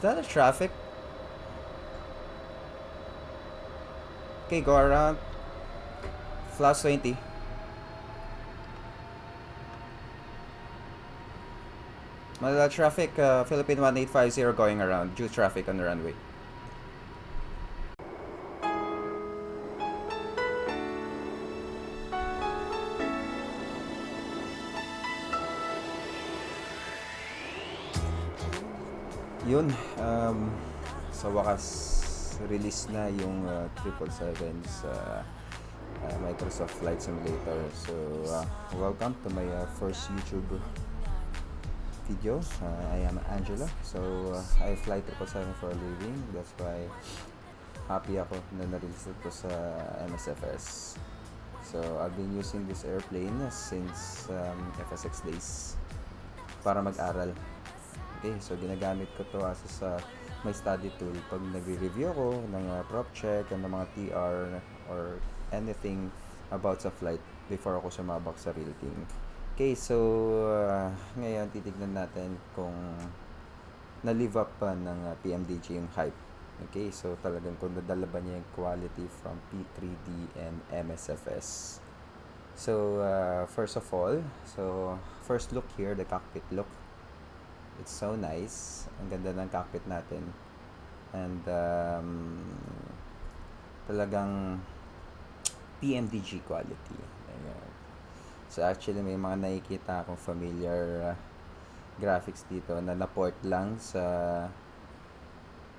that a traffic? Okay, go around. Flash 20. Manila traffic, Philippine 1850 going around. Due traffic on the runway. Yun, sa wakas, release na yung 777 sa Microsoft Flight Simulator. So, welcome to my first YouTube video. I am Angela. So, I fly 777 for a living. That's why happy ako na na-release ito sa MSFS. So, I've been using this airplane since FSX days para mag-aral. Okay, so ginagamit ko to as sa my study tool pag nagre-review ako ng prop check and ng mga TR or anything about sa flight before ako sumabak sa real thing. Okay, so ngayon titignan natin kung na-live up pa ng PMDG yung hype. Okay, so talagang kung nadala ba niya yung quality from P3D and MSFS. So first of all, so first look here, the cockpit look. It's so nice. Ang ganda ng cockpit natin. And talagang PMDG quality. Ayan. So actually may mga nakikita akong familiar graphics dito na na-port lang sa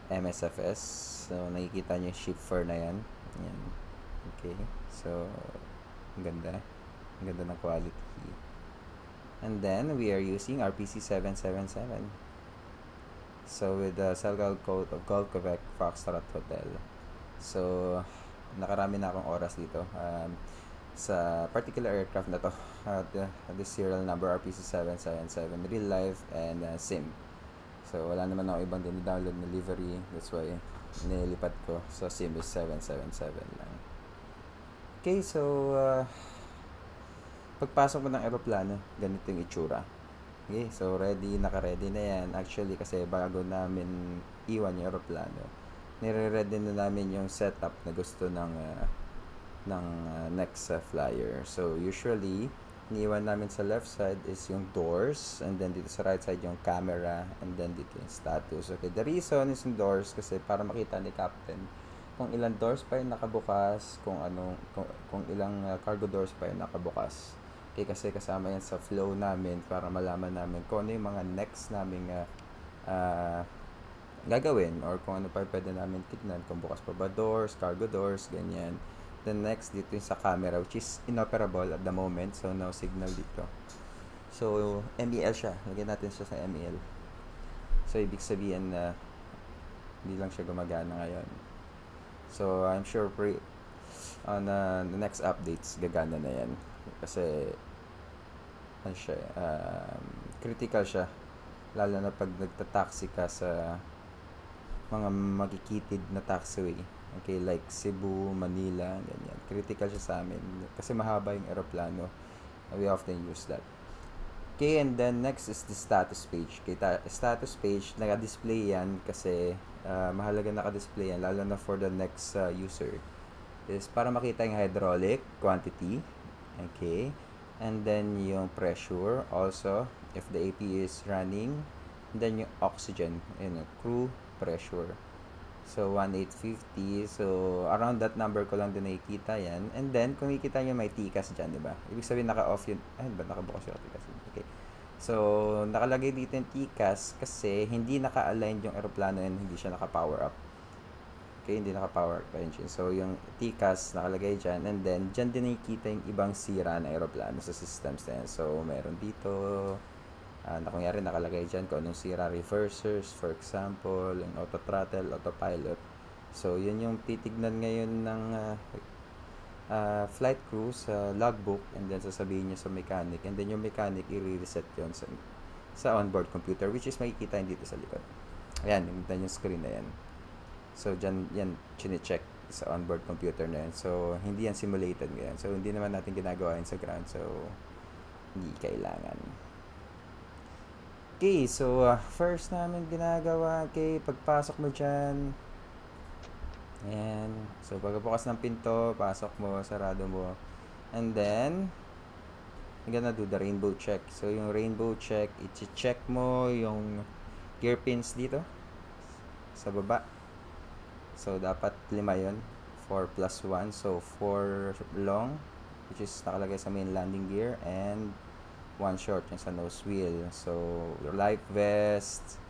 MSFS. So nakikita niyo yung shipper na yan. Ayan. Okay. So ang ganda. Ang ganda ng quality. And then, we are using RPC 777. So, with the Selgal code of Gulf Quebec Foxtrot Hotel. So, nakarami na akong oras dito sa particular aircraft na to. This serial number RPC 777, real life and SIM. So, wala naman ako ibang din-download na livery. That's why, nilipat ko. So, SIM is 777 lang. Okay, so, pagpasok mo ng aeroplano, ganito yung itsura. Okay, so naka-ready na yan. Actually, kasi bago namin iwan yung aeroplano, nire-ready na namin yung setup na gusto ng next flyer. So, usually, iniwan namin sa left side is yung doors, and then dito sa right side yung camera, and then dito yung status. Okay, the reason is yung doors kasi para makita ni Captain kung ilang doors pa yung nakabukas, kung ilang cargo doors pa yung nakabukas. Okay, kasi kasama yan sa flow namin para malaman namin kung ano yung mga next naming gagawin or kung ano pa pwede namin tignan, kung bukas pa ba doors, cargo doors, ganyan. Then next, dito yung sa camera which is inoperable at the moment, so no signal dito. So, MEL siya. Lagyan natin siya sa MEL. So, ibig sabihin na hindi lang siya gumagana ngayon. So, I'm sure on the next updates, gagana na yan. Kasi ano siya, critical siya lalo na pag nagta-taxi ka sa mga magkikitid na taxiway, okay, like Cebu, Manila, ganyan. Critical siya sa amin kasi mahaba yung aeroplano. We often use that. Okay, and then next is the status page. Okay, status page, naka-display yan kasi mahalaga naka-display yan lalo na for the next user. Is para makita yung hydraulic quantity. Okay, and then yung pressure also if the AP is running, and then yung oxygen, crew pressure. So 1850, so around that number ko lang din nakikita yan. And then kung makikita nyo may TCAS dyan, diba? Ibig sabihin naka-off yun. Ay, ba nakabukas yung TCAS? Okay, so nakalagay dito yung TCAS kasi hindi naka-align yung aeroplano and hindi siya naka-power up. Okay, hindi naka-power up engine. So, yung TCAS nakalagay dyan. And then, dyan din nakikita yung ibang sira na aeroplano sa systems na yan. So, meron dito, na kunyari nakalagay dyan kung anong sira, reversers, for example, yung auto-throttle, autopilot. So, yun yung titignan ngayon ng flight crew sa logbook and then sasabihin niya sa mechanic. And then, yung mechanic, i-reset yun sa onboard computer, which is makikita yun dito sa likod. Ayan, yung screen na yan. So, dyan, yan, chine-check sa onboard computer na yan. So, hindi yan simulated ngayon. So, hindi naman natin ginagawa yun sa ground. So, hindi kailangan. Okay, so first namin ginagawa, okay, pagpasok mo dyan, ayan, so pagbukas ng pinto, pasok mo, sarado mo, and then, you're gonna do the rainbow check. So yung rainbow check, i-check mo yung gear pins dito, sa baba. So dapat 5 yon, 4 plus 1, so 4 long, which is nakalagay sa main landing gear, and 1 short yung sa nose wheel. So your life vest,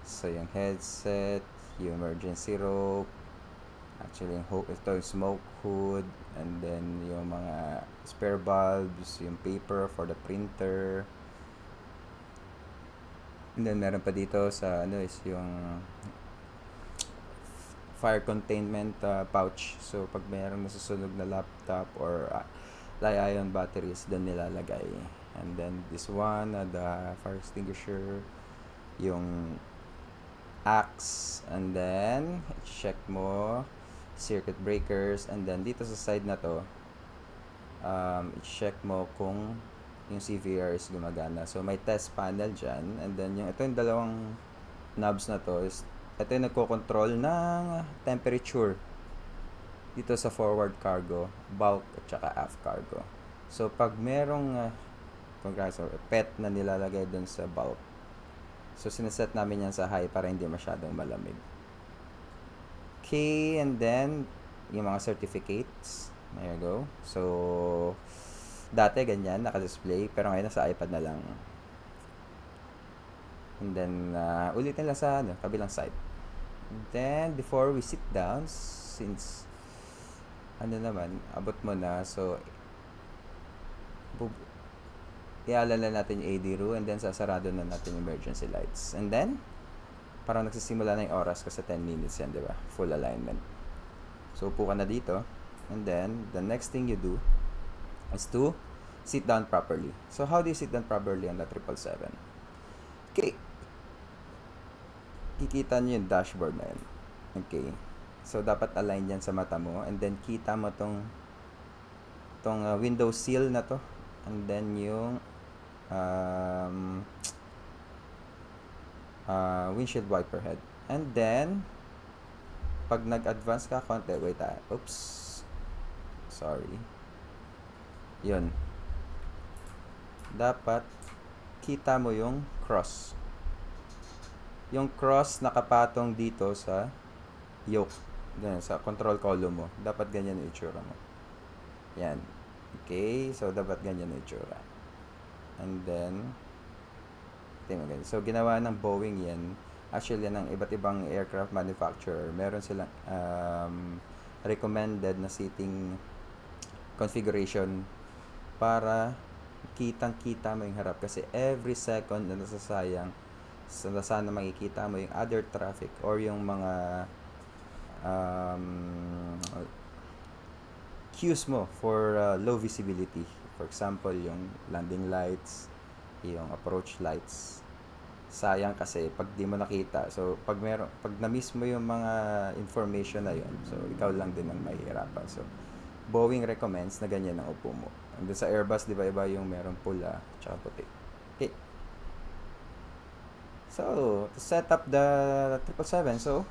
so yung headset, yung emergency rope, actually ito yung smoke hood, and then yung mga spare bulbs, yung paper for the printer, and then meron pa dito sa ano is yung fire containment pouch. So pag mayroong nasusunog na laptop or li-ion batteries, doon nilalagay. And then this one, the fire extinguisher, yung axe, and then check mo circuit breakers, and then dito sa side na to, check mo kung yung CVR is gumagana. So may test panel dyan, and then ito yung dalawang knobs na to is ito yung nagko-control ng temperature dito sa forward cargo, bulk at saka aft cargo. So pag merong pet na nilalagay dun sa bulk, so sineset namin yan sa high para hindi masyadong malamig. Okay, and then yung mga certificates, there you go. So dati ganyan naka-display, pero ngayon nasa iPad na lang. And then ulitin lang sa kabilang side. And then before we sit down, since naman, abot mo na, so ialala natin yung AD-RU, and then sasarado na natin yung emergency lights. And then parang nagsisimula na yung oras kasi 10 minutes yan, di ba? Full alignment. So upo ka na dito, and then the next thing you do is to sit down properly. So how do you sit down properly on the 777? Okay, kikita nyo yung dashboard na yun. Okay, so dapat align yan sa mata mo, and then kita mo tong window sill na to, and then yung windshield wiper head. And then pag nag-advance ka konti, wait oops, sorry, yun, dapat kita mo yung cross nakapatong dito sa yoke, ganyan, sa control column mo, dapat ganyan yung itsura mo, yan. Okay, so dapat ganyan yung itsura. And then so ginawa ng Boeing yan, actually ng iba't ibang aircraft manufacturer, meron silang recommended na seating configuration para kitang-kita mo yung harap, kasi every second na nasasayang, sana makikita mo yung other traffic or yung mga cues mo for low visibility. For example, yung landing lights, yung approach lights. Sayang kasi pag di mo nakita, so pag na-miss mo yung mga information na yun, so ikaw lang din ang mahihirapan. So Boeing recommends na ganyan ang upo mo. And sa Airbus, di ba iba yung merong pula tsaka puti. Okay. So to set up the 777, so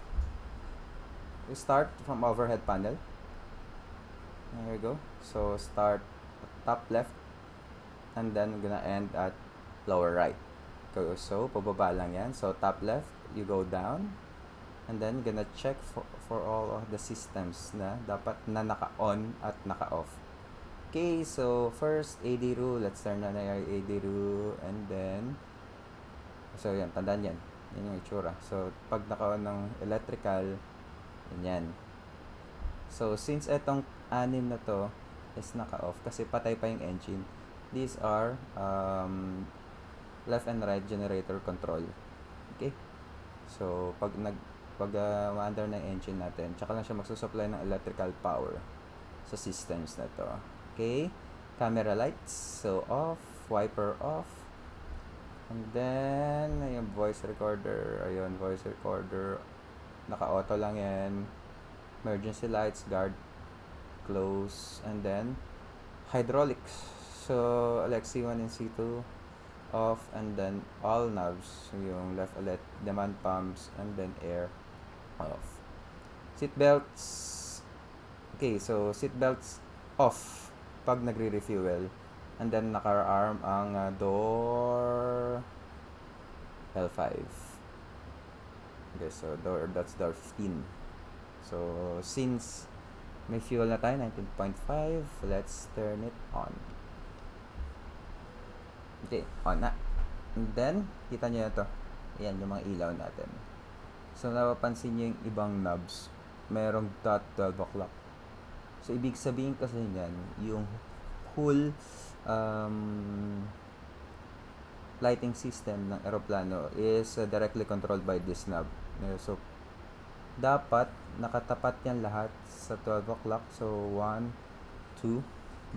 we start from overhead panel. There we go. So start top left, and then we're gonna end at lower right. So pababa lang yan. So top left, you go down, and then gonna check for all of the systems na dapat na naka-on at naka-off. Okay, so first AD-RU, let's turn on our AD-RU, and then so yan, tandaan yan yung itsura. So pag naka-on ng electrical, yan. So since etong 6 na to is naka-off kasi patay pa yung engine, these are left and right generator control. Okay, so pag ma-under na yung engine natin, tsaka lang siya magsusupply ng electrical power sa systems na to. Okay, camera lights, so off, wiper off, and then yung voice recorder, ayun, voice recorder naka-auto lang yan. Emergency lights, guard close, and then hydraulics, so like C1 and C2, off, and then all knobs. So yung left ulit, demand pumps, and then air off. Seat belts. Okay, so seat belts off pag nagre-refuel. And then naka-arm ang door L5. Okay, so that's door 15. So since may fuel na tayo, 19.5, let's turn it on. Okay, on na. And then, kita nyo na to. Ayan, yung mga ilaw natin. So, napapansin nyo yung ibang knobs. Merong dot 12 o'clock. So, ibig sabihin kasi yan, yung whole lighting system ng eroplano is directly controlled by this knob. So, dapat nakatapat yan lahat sa 12 o'clock. So, 1, 2,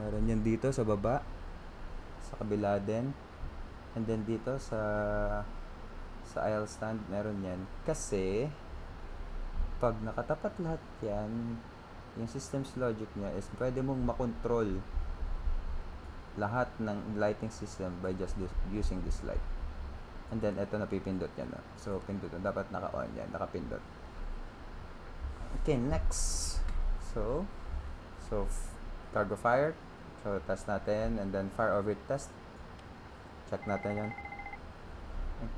meron yan dito sa baba, sa kabila din, and then dito sa aisle stand meron yan. Kasi pag nakatapat lahat yan, yung system's logic niya is pwede mong makontrol lahat ng lighting system by just using this light. And then ito napipindot yan. So pindot, dapat naka-on yan, nakapindot. Okay, next. So cargo fire. So test natin, and then fire overheat test. Check natin yan.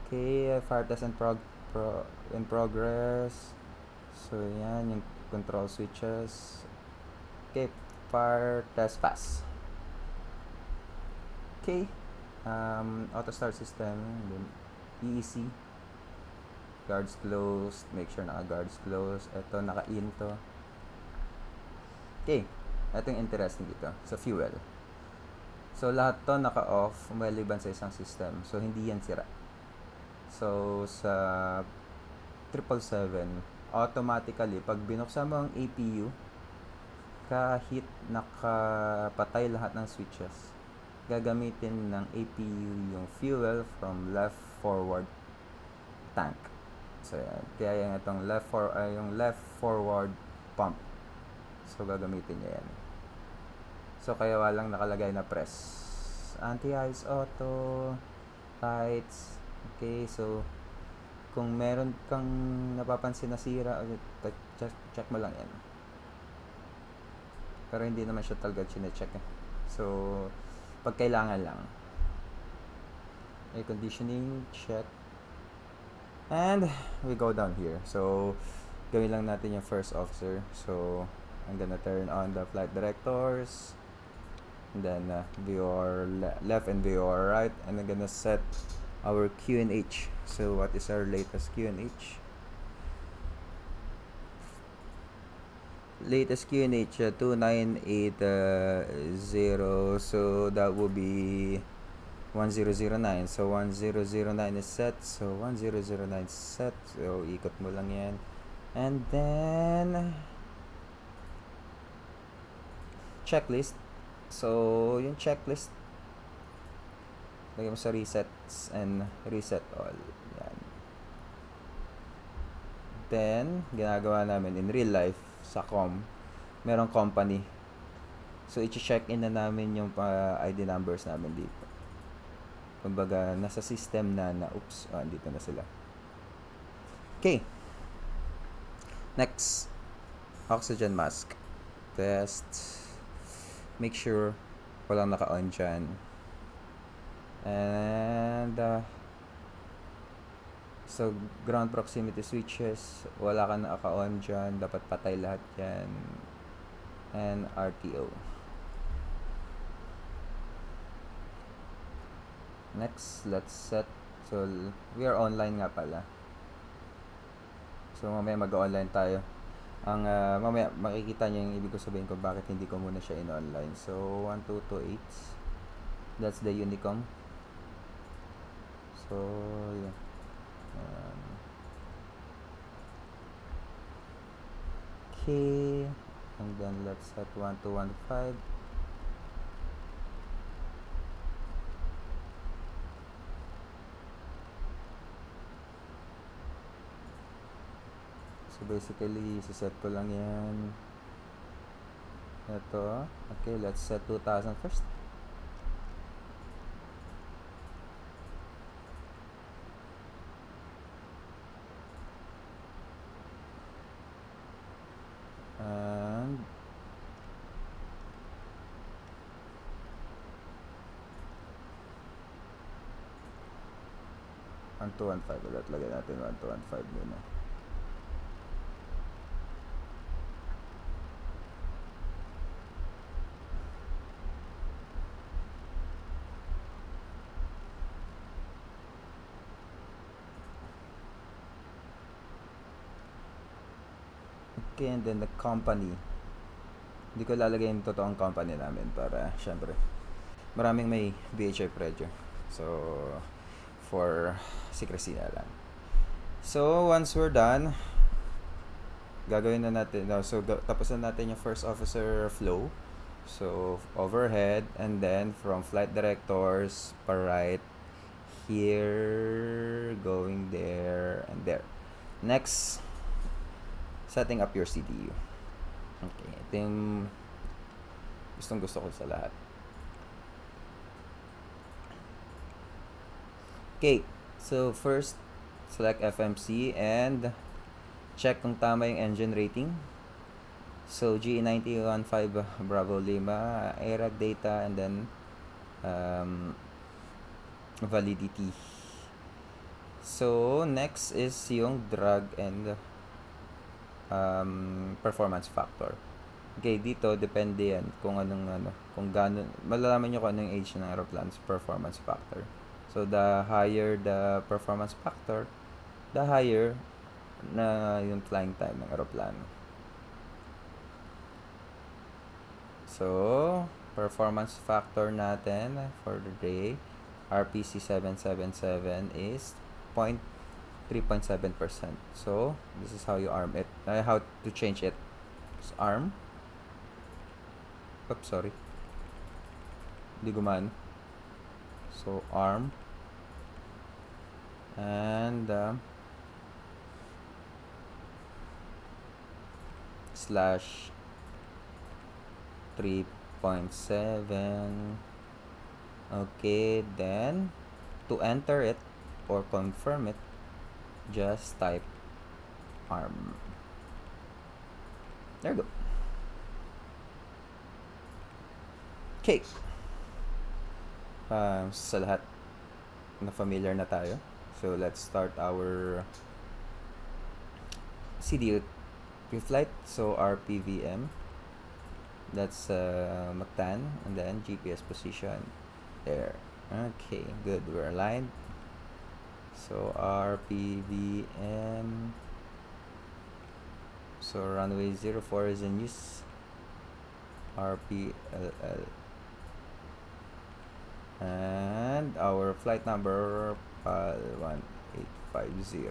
Okay, fire test in progress. So yan yung control switches. Okay, fire test pass. Okay, auto start system, and then EEC, guards closed, make sure naka guards closed. Ito naka-in to. Okay, ito yung interesting dito sa fuel. So lahat to naka-off maliban sa isang system, so hindi yan sira. So sa 777 automatically pag binuksan mo ang APU, kahit nakapatay lahat ng switches, gagamitin ng APU yung fuel from left forward tank. So yan, kaya yung itong yung left forward pump. So gagamitin niya yan. So kaya walang nakalagay na press. Anti-ice auto, lights. Okay, so kung meron kang napapansin na sira, check mo lang yan. Pero hindi naman siya talaga chine-check eh. So pag kailangan lang. Air conditioning, check. And we go down here. So gawin lang natin yung first officer. So I'm gonna turn on the flight directors, and then VOR left and VOR right, and I'm gonna set our QNH. So what is our latest QNH? Latest QNH 2980, so that will be 1009. So 1009 is set. So 1009 set. So ikot mo lang yan. And then checklist. So yung checklist, lagay mo sa resets and reset all. Yan. Then ginagawa namin in real life sa merong company. So i-check in na namin yung ID numbers namin dito. Kumbaga nasa system na oops, dito na sila. Okay. Next, oxygen mask test. Make sure walang naka-on dyan. And so ground proximity switches, wala ka naka-on dyan, dapat patay lahat yan. And RTO. Next, let's set. So we are online nga pala. So mamaya mag-online tayo. Ang mamaya makikita niyo yung ibig ko sabihin ko bakit hindi ko muna siya in-online. So 1228, that's the Unicom. So yeah. Okay, and then let's set 1215. So basically, set ko lang yan. Ito. Okay, let's set 2000 first. 1215 ulit. Lagyan natin 1215 muna. Okay, and then the company. Hindi ko lalagay yung totoong company namin para syempre maraming may BHI pressure. So, for secrecy na lang. So, once we're done, gagawin na natin, no, so tapos na natin yung first officer flow. So, overhead, and then from flight directors, pa right, here, going there, and there. Next, setting up your CDU. Okay, ito yung gustong gusto ko sa lahat. Okay, so first, select FMC and check kung tama yung engine rating. So, GE9015 Bravo Lima, ARAG data, and then validity. So, next is yung drag and performance factor. Okay, dito depende yan kung anong kung gaano, malalaman nyo kung anong age ng aeroplan's performance factor. So, the higher the performance factor, the higher na yung flying time ng aeroplano. So, performance factor natin for the day, RPC 777 is 3.7%. So, this is how you arm it. How to change it. So, arm. Oops, sorry. Hindi gumano. So, arm. And slash 3.7. Okay, then to enter it or confirm it, just type arm. There you go. Okay. Sa lahat na familiar na tayo. So, let's start our CDU pre-flight. So, RPVM. That's MACTAN. And then GPS position. There. Okay, good. We're aligned. So, RPVM. So, runway 04 is in use. RPLL. And our flight number, PAL 1850.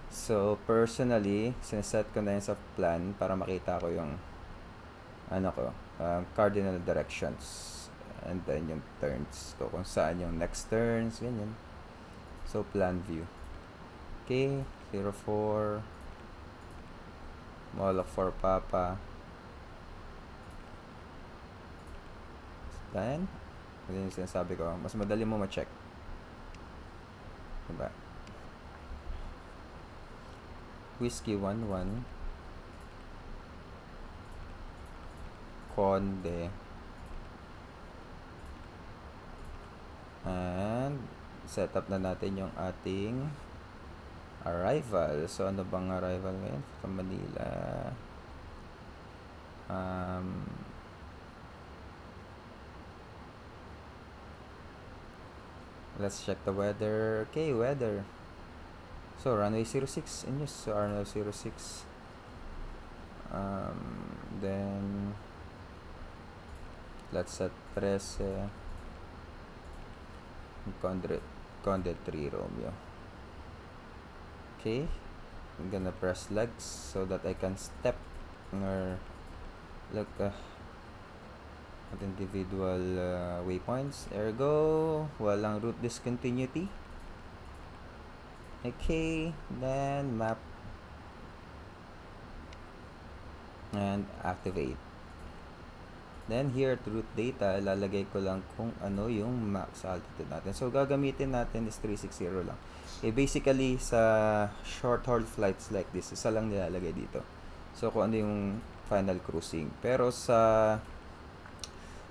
So, personally, sineset ko na yun sa plan para makita ko yung cardinal directions, and then yung turns ko, kung saan yung next turns, ganyan. So, plan view. Okay, 04 Moloch for Papa. Then, yun yung sinasabi ko, mas madali mo ma-check. Diba? Whiskey 11 Conde, and set up na natin yung ating arrival. So, ano bang arrival ngayon? From Manila. Let's check the weather. Okay, weather. So, runway 06 in use. So, runway 06. Then, let's set 13. Conde 3 Romeo. Okay. I'm gonna press legs so that I can step or look at individual waypoints. Ergo, walang route discontinuity. Okay, then map and activate. Then here at route data, lalagay ko lang kung ano yung max altitude natin. So gagamitin natin is 360 lang. Basically sa short haul flights like this, isa lang nilalagay dito. So kung ano yung final cruising. Pero sa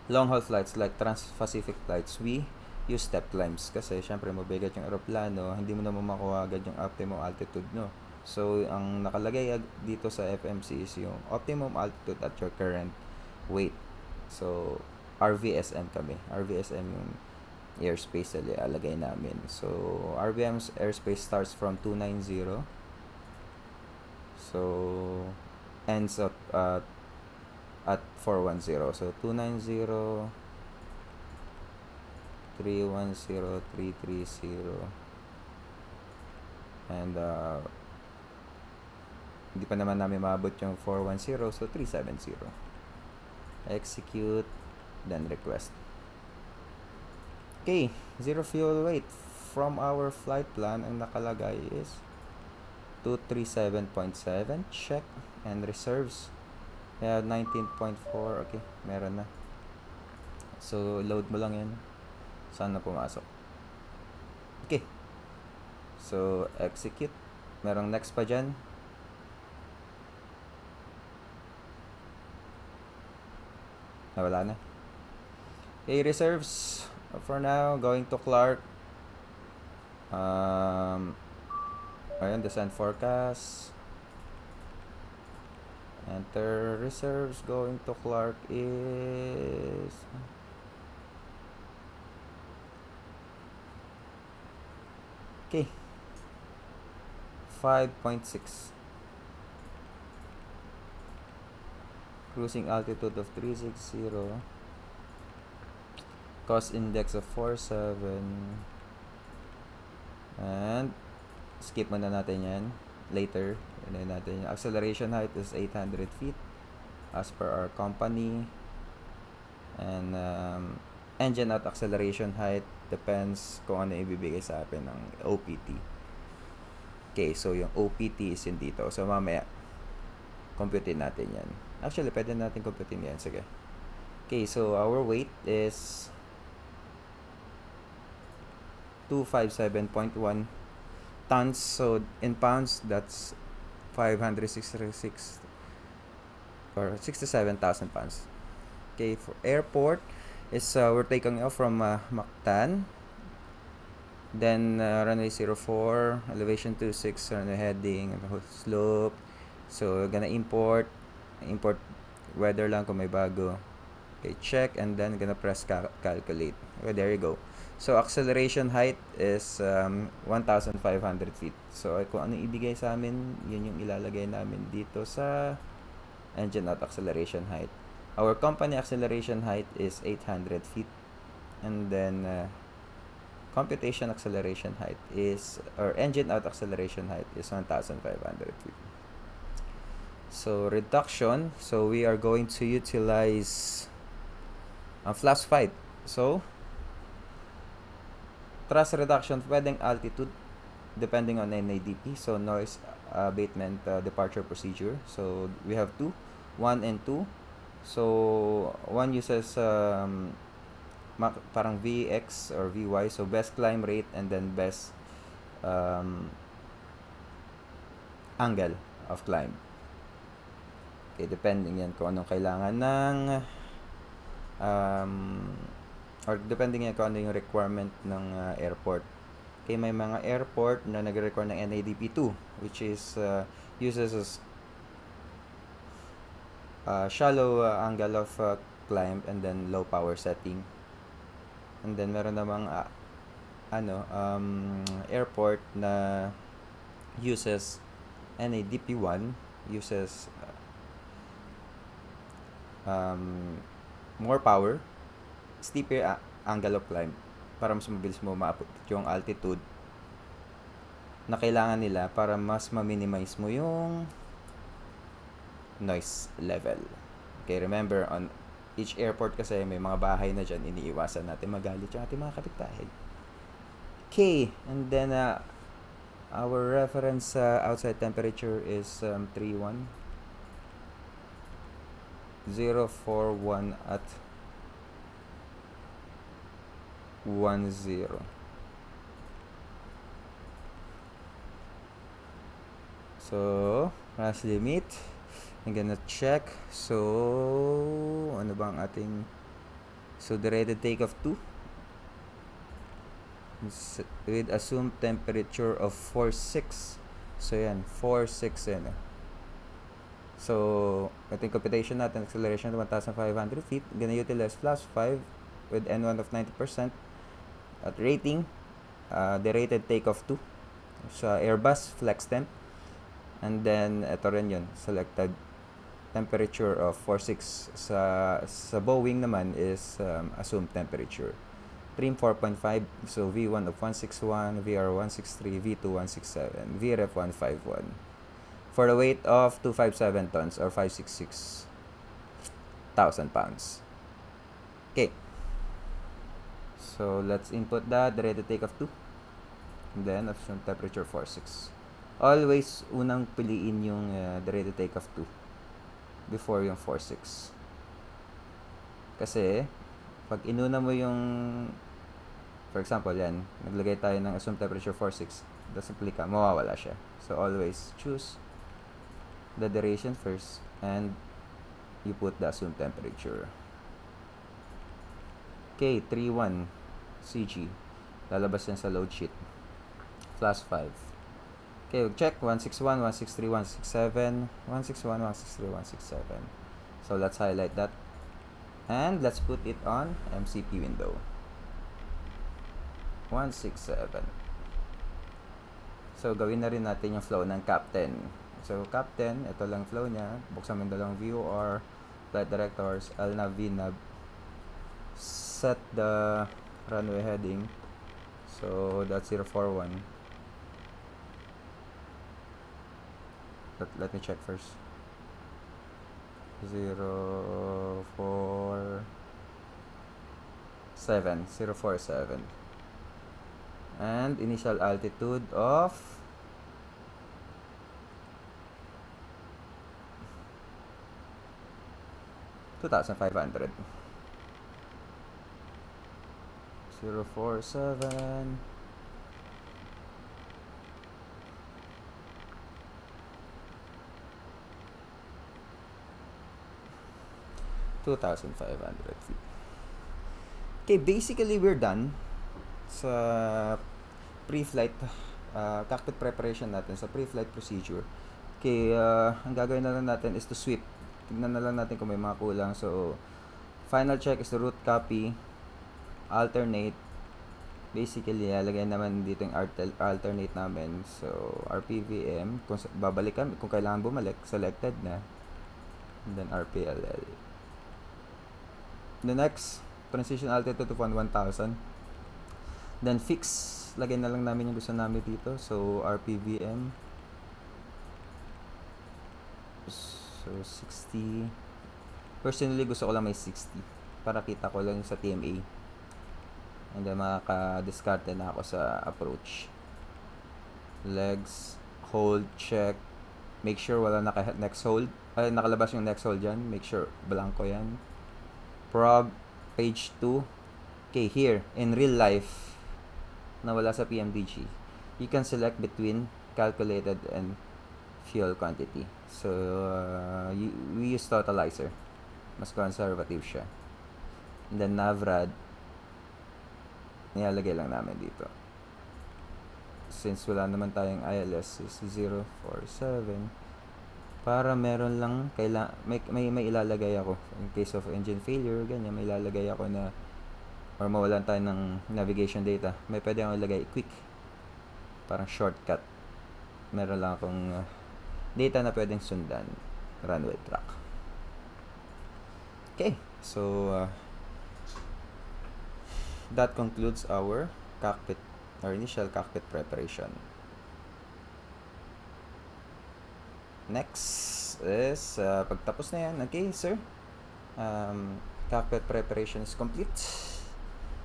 long haul flights like Trans-Pacific flights, we use step climbs kasi syempre mabigat yung aeroplano, hindi mo naman makuha agad yung optimum altitude, no? So, ang nakalagay dito sa FMC is yung optimum altitude at your current weight. So, RVSM kami. RVSM yung airspace na alagay namin. So, RVM's airspace starts from 290. So, ends up at 410. So, 290, 310, 330. And, hindi pa naman namin maabot yung 410, so 370. Execute, then request. Okay, zero fuel weight. From our flight plan, ang nakalagay is 237.7. Check. And reserves. We have 19.4. Okay, meron na. So, load mo lang yan. Saan na pumasok? Okay. So, execute. Merong next pa dyan. Wala na. Okay, reserves. For now, going to Clark. Ayun, descent forecast. Enter reserves. Going to Clark is... Okay. 5.6. Cruising altitude of 360. Cost index of 47. And skip muna natin yan. Later, yun natin. Acceleration height is 800 feet as per our company. And engine at acceleration height depends kung ano ibibigay sa atin ng OPT. Okay, so yung OPT is yun dito. So mamaya, computein natin yan. Actually, pwede natin computein yan. Sige. Okay, so our weight is 257.1 tons. So in pounds, that's 566 or 67,000 pounds. Okay, for airport is we're taking off from Mactan. Then runway 04, elevation 26, runway heading, slope. So we're gonna import weather lang kung may bago. Okay, check, and then gonna press calculate. Okay, there you go. So acceleration height is 1,500 feet. So kung ano ibigay sa amin, yun yung ilalagay namin dito sa engine at acceleration height. Our company acceleration height is 800 feet. And then computation acceleration height is, or engine out acceleration height is 1,500 feet. So reduction, so we are going to utilize flash fight. So thrust reduction, pwedeng altitude depending on NADP. So noise abatement departure procedure. So we have 1 and 2. So one uses parang VX or VY, so best climb rate and then best angle of climb. Okay, depending yan kung anong kailangan ng or depending yan kung ano yung requirement ng airport. Okay, may mga airport na nag-require ng NADP 2, which is uses shallow angle of climb and then low power setting. And then meron namang airport na uses NADP 1, uses more power, steeper angle of climb para mas mabilis mo maabot yung altitude na kailangan nila para mas ma-minimize mo yung noise level. Okay, remember, on each airport kasi may mga bahay na dyan, iniiwasan natin magalit yung ating mga kapitbahay. Okay, and then our reference outside temperature is 041 at 10. So, crash limit. I'm gonna check. So, ano ba ang ating... So, the rated takeoff 2. with assumed temperature of 46. So yan, 46 yan. So, ito yung computation natin, acceleration of 1,500 feet. Gonna utilize plus 5 with N1 of 90%. At rating, the rated takeoff 2 sa Airbus flex temp. And then, ito rin yun, selected temperature of 46. Sa Boeing naman is assumed temperature. Trim 4.5, so V1 of 161, VR 163, V2 167, VRF 151. For a weight of 257 tons or 566,000 pounds. Okay. So let's input that, the rate of takeoff 2. And then assume temperature 46. Always unang piliin yung the rate of takeoff 2 before yung 46. Kasi pag inuna mo yung, for example yan, naglagay tayo ng assumed temperature 46, tapos click ka, mawawala siya. So always choose the duration first and you put the assumed temperature. Okay, 31 CG. Lalabas yan sa load sheet. Plus 5. Okay, check 161, 163, 167, 161, 163, 167. So let's highlight that. And let's put it on MCP window. 167. So gawin na rin natin yung flow ng captain. So captain, ito lang flow niya. Buksan mo yung dalawang VOR, flight directors, LNAV, VNAV. Set the runway heading. So that's 041. Let me check first. 047. And initial altitude of 2,500. 047. feet. Okay, basically we're done sa pre-flight cockpit preparation natin, sa pre-flight procedure. Okay, ang gagawin na lang natin is to sweep. Tignan na lang natin kung may mga kulang. So, final check is the route copy, alternate. Basically, lalagay naman dito yung alternate namin. So, RPVM, kung babalik kami, kung kailangan bumalik, selected na. And then RPLL. The next, transition altitude to 1,000. Then fix, lagay na lang namin yung gusto namin dito. So RPVM, so 60. Personally gusto ko lang may 60 para kita ko lang sa TMA. And then makaka-discard na ako sa approach. Legs, hold, check. Make sure wala next hold. Nakalabas yung next hold dyan. Make sure blanco yan. Prog, page 2. Okay, here, in real life, nawala sa PMDG, you can select between calculated and fuel quantity. So, we use totalizer. Mas conservative siya. And then NAVRAD, nilalagay lang namin dito. Since wala naman tayong ILS, is 047. Para meron lang, may ilalagay ako. In case of engine failure, ganyan, may ilalagay ako na, or mawalan tayo ng navigation data, may pwede akong ilagay quick. Parang shortcut. Meron lang akong data na pwedeng sundan. Runway track. Okay, so that concludes our initial cockpit preparation. Next is pagtapos na yan, okay sir, cockpit preparation is complete.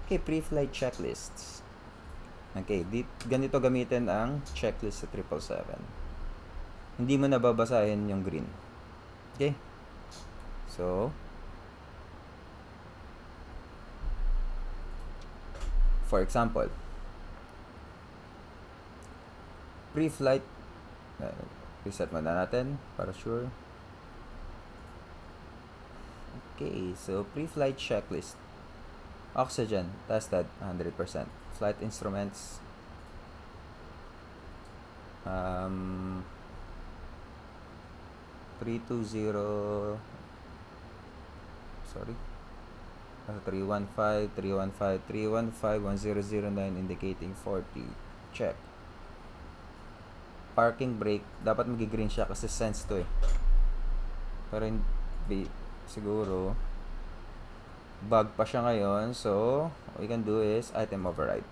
Okay, pre-flight checklist. Okay, ganito gamitin ang checklist sa 777. Hindi mo nababasahin yung green. Okay, so for example, pre-flight, reset muna natin para sure. Okay, so pre-flight checklist. Oxygen, tested, 100%. Flight instruments, 320, sorry, 315, indicating 40. Check. Parking brake, dapat magi-green siya kasi sense to eh. Pero hindi, siguro, bug pa siya ngayon. So, what we can do is item override.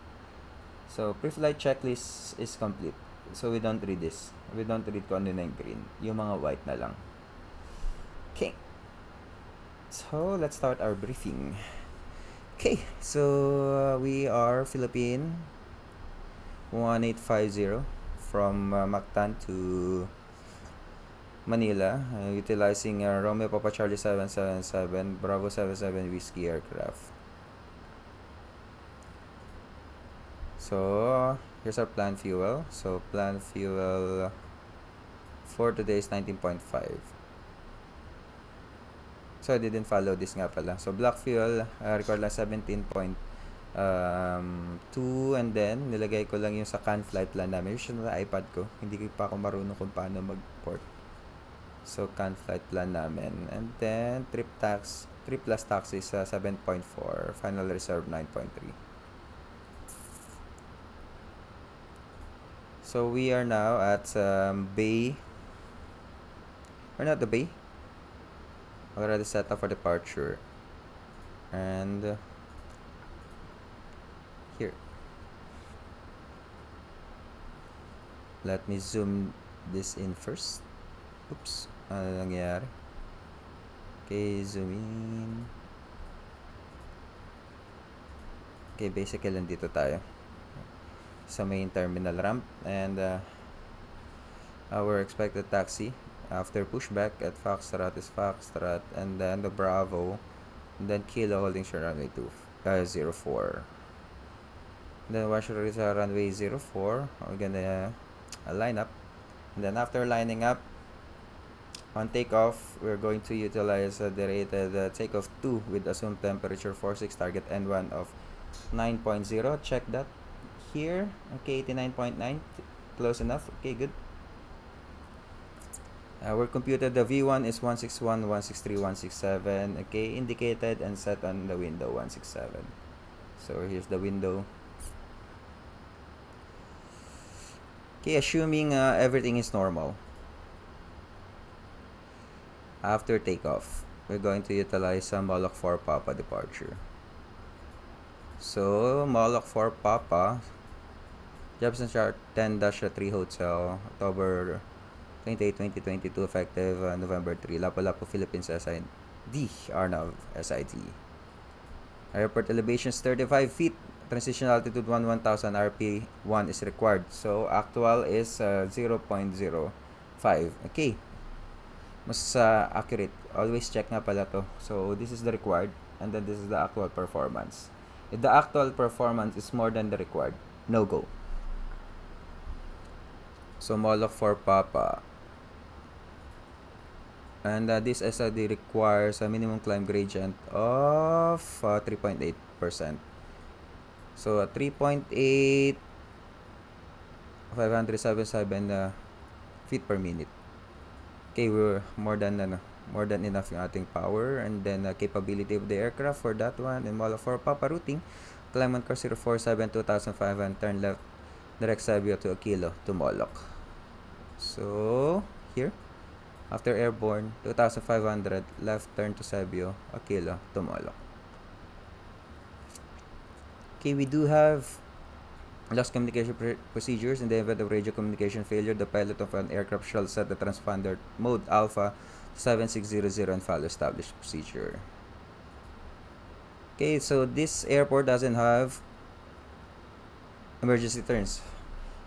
So, pre-flight checklist is complete. So, we don't read this. We don't read kung ano na yung green. Yung mga white na lang. Okay. So, let's start our briefing. Okay. So, we are Philippine 1850 from Mactan to Manila, utilizing Romeo Papa Charlie 777 Bravo 77 Whiskey aircraft. So, here's our planned fuel. So, planned fuel for today is 19.5. So, I didn't follow this nga pala. So, black fuel, record lang 17.2, and then, nilagay ko lang yung sa can flight plan namin. Yung sa iPad ko. Hindi pa ako marunong kung paano mag-port. So, can flight plan namin. And then, trip plus tax is 7.4. Final reserve, 9.3. So, we are now at Bay. We're not the Bay. Already set up for departure. And here. Let me zoom this in first. Oops. Ano nangyari? Okay, zoom in. Okay, basically nandito tayo sa main terminal ramp, and our expected taxi after pushback at Foxtrot is Foxtrot, and then the Bravo, and then Kilo holding short runway 04. Then once you're reach runway 04, we're gonna line up, and then after lining up, on takeoff, we're going to utilize the rated takeoff 2 with assumed temperature 46, target N1 of 9.0. Check that here. Okay, 89.9, close enough. Okay, good. We're computed the V1 is 161, 163, 167. Okay, indicated and set on the window 167. So here's the window. Okay, assuming everything is normal. After takeoff, we're going to utilize Moloch 4 Papa departure. So, Moloch 4 Papa, Jefferson Chart 10-3 Hotel, October 28, 2022, effective November 3. Lapu-Lapu, Philippines, SID, Arnav, SID. Airport elevation is 35 feet. Transition altitude 1,000, RP1 is required. So, actual is 0.05. Okay. Mas accurate. Always check nga pala to. So, this is the required, and then this is the actual performance. If the actual performance is more than the required, no go. So, Moloch 4 Papa. And this SID requires a minimum climb gradient of 3.8%. So, 3.8, 577 feet per minute. Okay, we're more than enough yung ating power, and then capability of the aircraft for that one. And Moloch 4 Papa routing, climb on course 047, 2,500, turn left, direct Sabio to Aquilo to Moloch. So, here, after airborne, 2,500, left turn to Sabio, Aquilo to Moloch. Okay, we do have lost communication procedures. In the event of radio communication failure, the pilot of an aircraft shall set the transponder mode Alpha 7600 and follow established procedure. Okay, so this airport doesn't have emergency turns.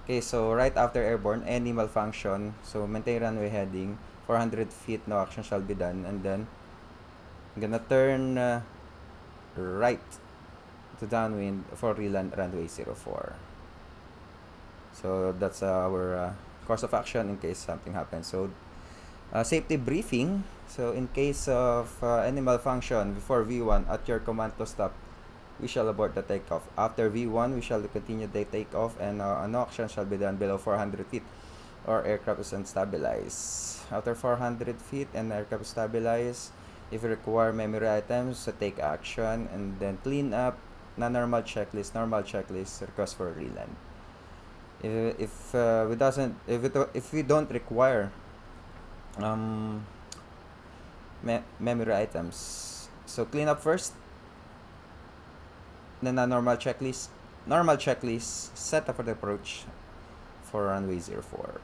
Okay, so right after airborne, any malfunction, so maintain runway heading, 400 feet, no action shall be done, and then I'm gonna turn right to downwind for runway 04. So that's our course of action in case something happens. So safety briefing. So in case of any malfunction before V1 at your command to stop we shall abort the takeoff. After V1, we shall continue the takeoff and no action shall be done below 400 feet or aircraft is unstabilized. After 400 feet and aircraft is stabilized, if you require memory items, so take action and then clean up, normal checklist, request for reland. If we don't require memory items, so clean up first, then a normal checklist, set up for the approach for runway 04.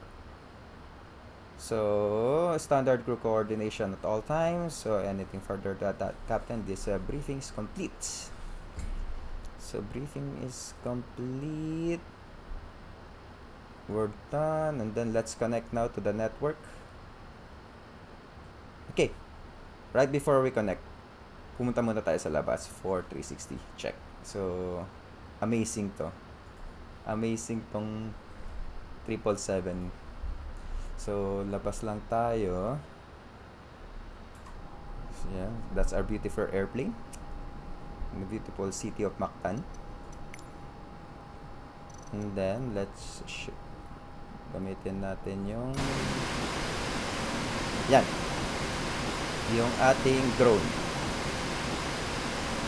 So standard crew coordination at all times. So anything further that captain, this briefing is complete. So briefing is complete. We're done, and then let's connect now to the network. Okay, right before we connect, pumunta muna tayo sa labas for 360 check. So amazing tong 777. So labas lang tayo. So, yeah, that's our beautiful airplane in the beautiful city of Mactan. And then let's gamitin natin yung ating drone.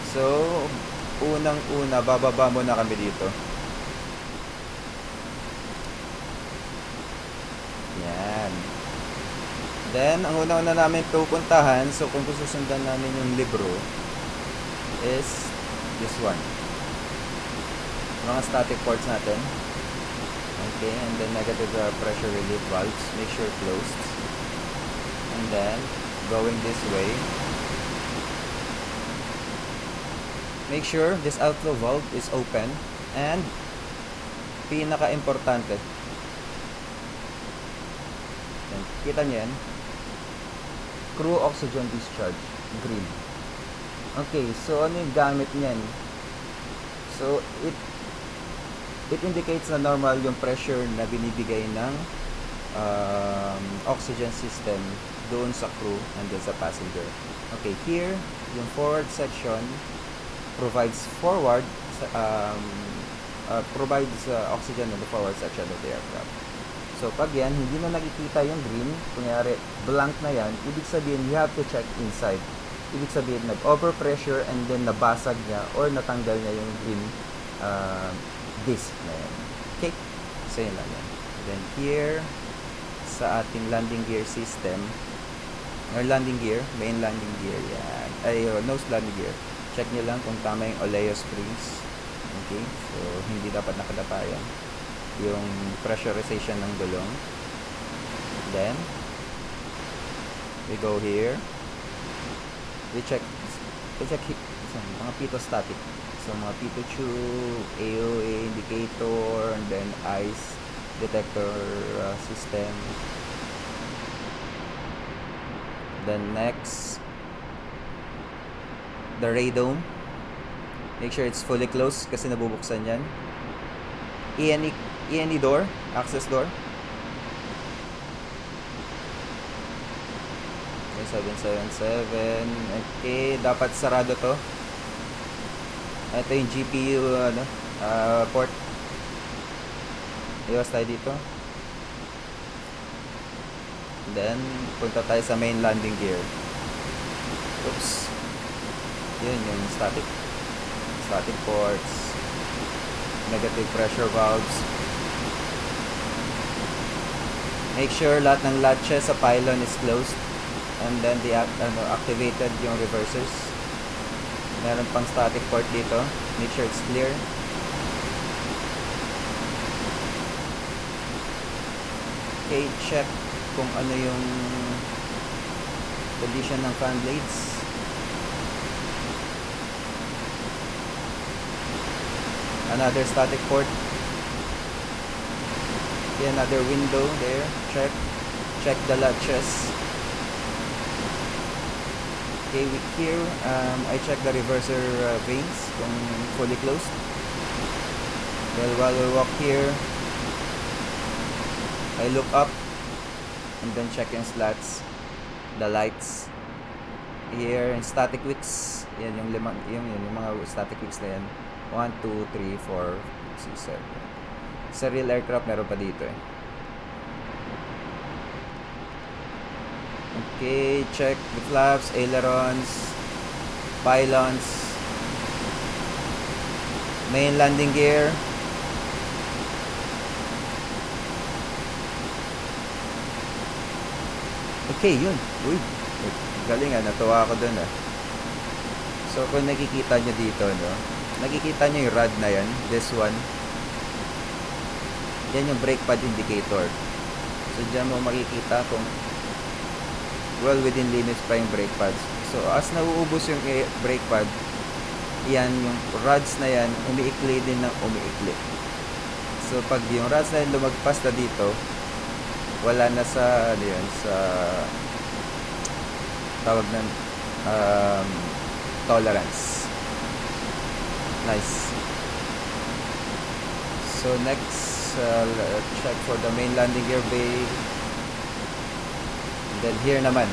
So unang-una, bababa muna kami dito. Yan. Then ang una-una namin pupuntahan, so kung susundan namin yung libro, is this one, mga static ports natin. Okay, and then negative pressure relief valves, make sure closed. And then going this way, make sure this outflow valve is open. And pinaka-importante, kita nyo yan, crew oxygen discharge, green. Okay, so ano yung gamit nyan? So it indicates na normal yung pressure na binibigay ng oxygen system doon sa crew and then sa passenger. Okay, here yung forward section provides oxygen in the forward section of the aircraft. So pag yan hindi na nakikita yung green, kunyari blank na yan, ibig sabihin you have to check inside. Ibig sabihin nag-overpressure and then nabasag niya or natanggal niya yung green disc na yan. Okay? So yun lang yan. Then here sa ating landing gear system, or landing gear, main landing gear, yan. Nose landing gear. Check nyo lang kung tama yung Oleo springs. Okay? So hindi dapat nakadapa yan. Yung pressurization ng gulong. Then we go here. We check mga pitot-static. So mga pitot tube, AOA indicator, and then ice detector system. Then next, the radome. Make sure it's fully closed kasi nabubuksan yan. ENE door, access door. 777. Okay, dapat sarado to. Ito yung GPU port. Iwas tayo dito. Then punta tayo sa main landing gear. Oops. Yun yung static ports, negative pressure valves. Make sure lahat ng latches sa pylon is closed. And then activated yung reversers. Meron pang static port dito. Make sure it's clear. Okay, check kung ano yung condition ng fan blades. Another static port. Okay, another window there. Check the latches. Okay, here, I check the reverser vanes kung fully closed. Well, while we walk here, I look up and then check yung slats, the lights. here in static wicks. Yan yung yung mga static wicks na yan. 1, 2, 3, 4, 6, 7. Sa real aircraft meron pa dito eh. Okay, check the flaps, ailerons, pylons, main landing gear. Okay, yun. Uy, galing natuwa ako dun So, kung nakikita nyo dito, no? Nakikita nyo yung rod na yan, this one. Yan yung brake pad indicator. So, dyan mo makikita kung well within limits pa yung brake pads. So, as nauubos yung brake pad, yan, yung rods na yan, umiikli din ng umiikli. So, pag yung rods na yan lumagpas na dito, wala na sa, ano yun, sa tawag ng tolerance. Nice. So, next, check for the main landing gear bay. And then here naman.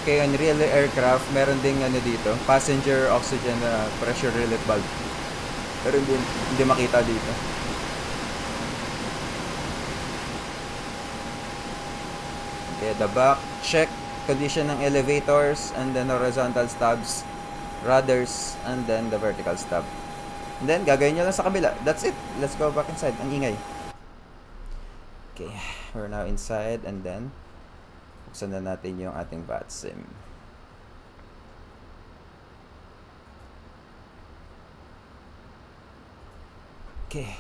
Okay, on real aircraft, meron ding ano dito, passenger oxygen pressure relief valve. Pero hindi makita dito. Okay, the back, check condition ng elevators and then horizontal stubs, rudders, and then the vertical stub. And then, gagawin nyo lang sa kabila. That's it. Let's go back inside. Ang ingay. Okay, we're now inside and then buksan na natin yung ating VATSIM. Okay,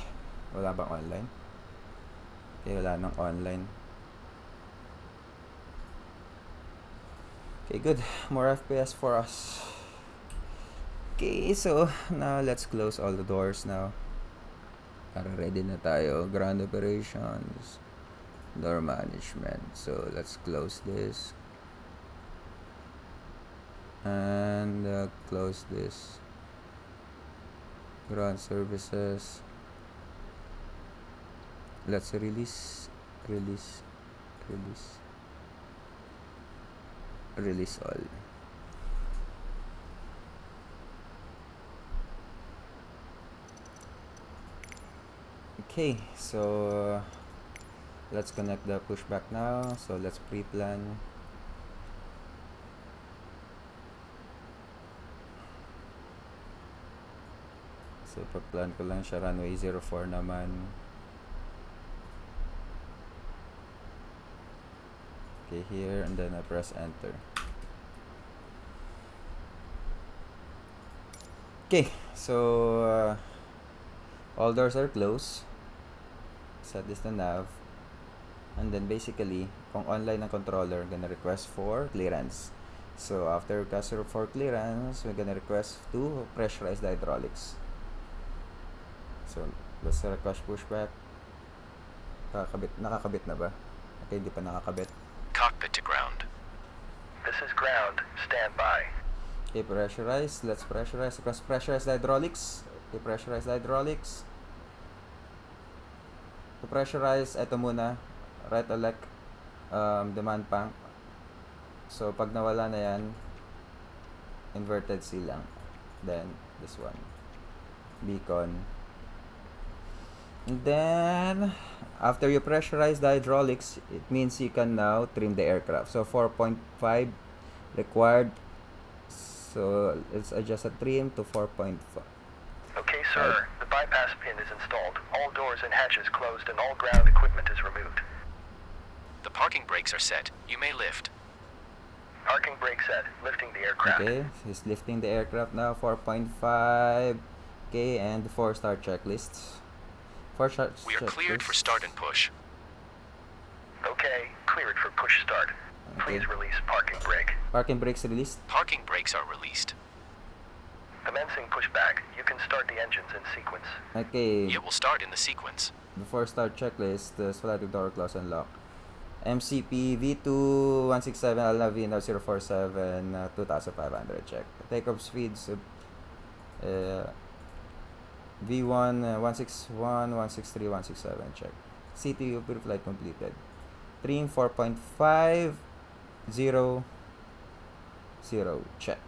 wala bang online? Okay, wala nang online. Okay, good. More FPS for us. Okay, so now let's close all the doors now. Para ready na tayo. Ground operations, door management. So let's close this. And close this. Ground services. Let's release all. Okay, so let's connect the pushback now. So let's pre-plan. So pag-plan ko lang siya, runway 04 naman. Okay, here, and then I press enter. Okay, so all doors are closed. Set this to nav. And then basically, kung online ng controller, gonna request for clearance. So after request for clearance, we're gonna request to pressurize the hydraulics. So let's request pushback. Nakakabit na ba? Okay, hindi pa nakakabit. Cockpit to ground. This is ground. Stand by. Okay, pressurize. Let's pressurize. Request pressurize the hydraulics. Okay, pressurize the hydraulics. To pressurize, ito muna. Right elect demand pump. So, pag nawala na yan, inverted C lang. Then, this one. Beacon. And then, after you pressurize the hydraulics, it means you can now trim the aircraft. So, 4.5 required. So, let's adjust the trim to 4.5. Okay, sir. The bypass pin is installed. All doors and hatches closed and all ground equipment is removed. The parking brakes are set. You may lift. Parking brake set. Lifting the aircraft. Okay, he's lifting the aircraft now. 4.5. Okay, and 4-star checklists. We are cleared for start and push. Okay, cleared for push start. Please release parking brake. Parking brakes released. Parking brakes are released. Commencing pushback. You can start the engines in sequence. Okay. It will start in the sequence. Before start checklist, the slide door close and lock. MCP V2 167 Alnavino 047 2500 check. Takeoff speeds V1 161 163 167 check. CTU pre-flight completed. Trim 4.5, 0, 0. Check.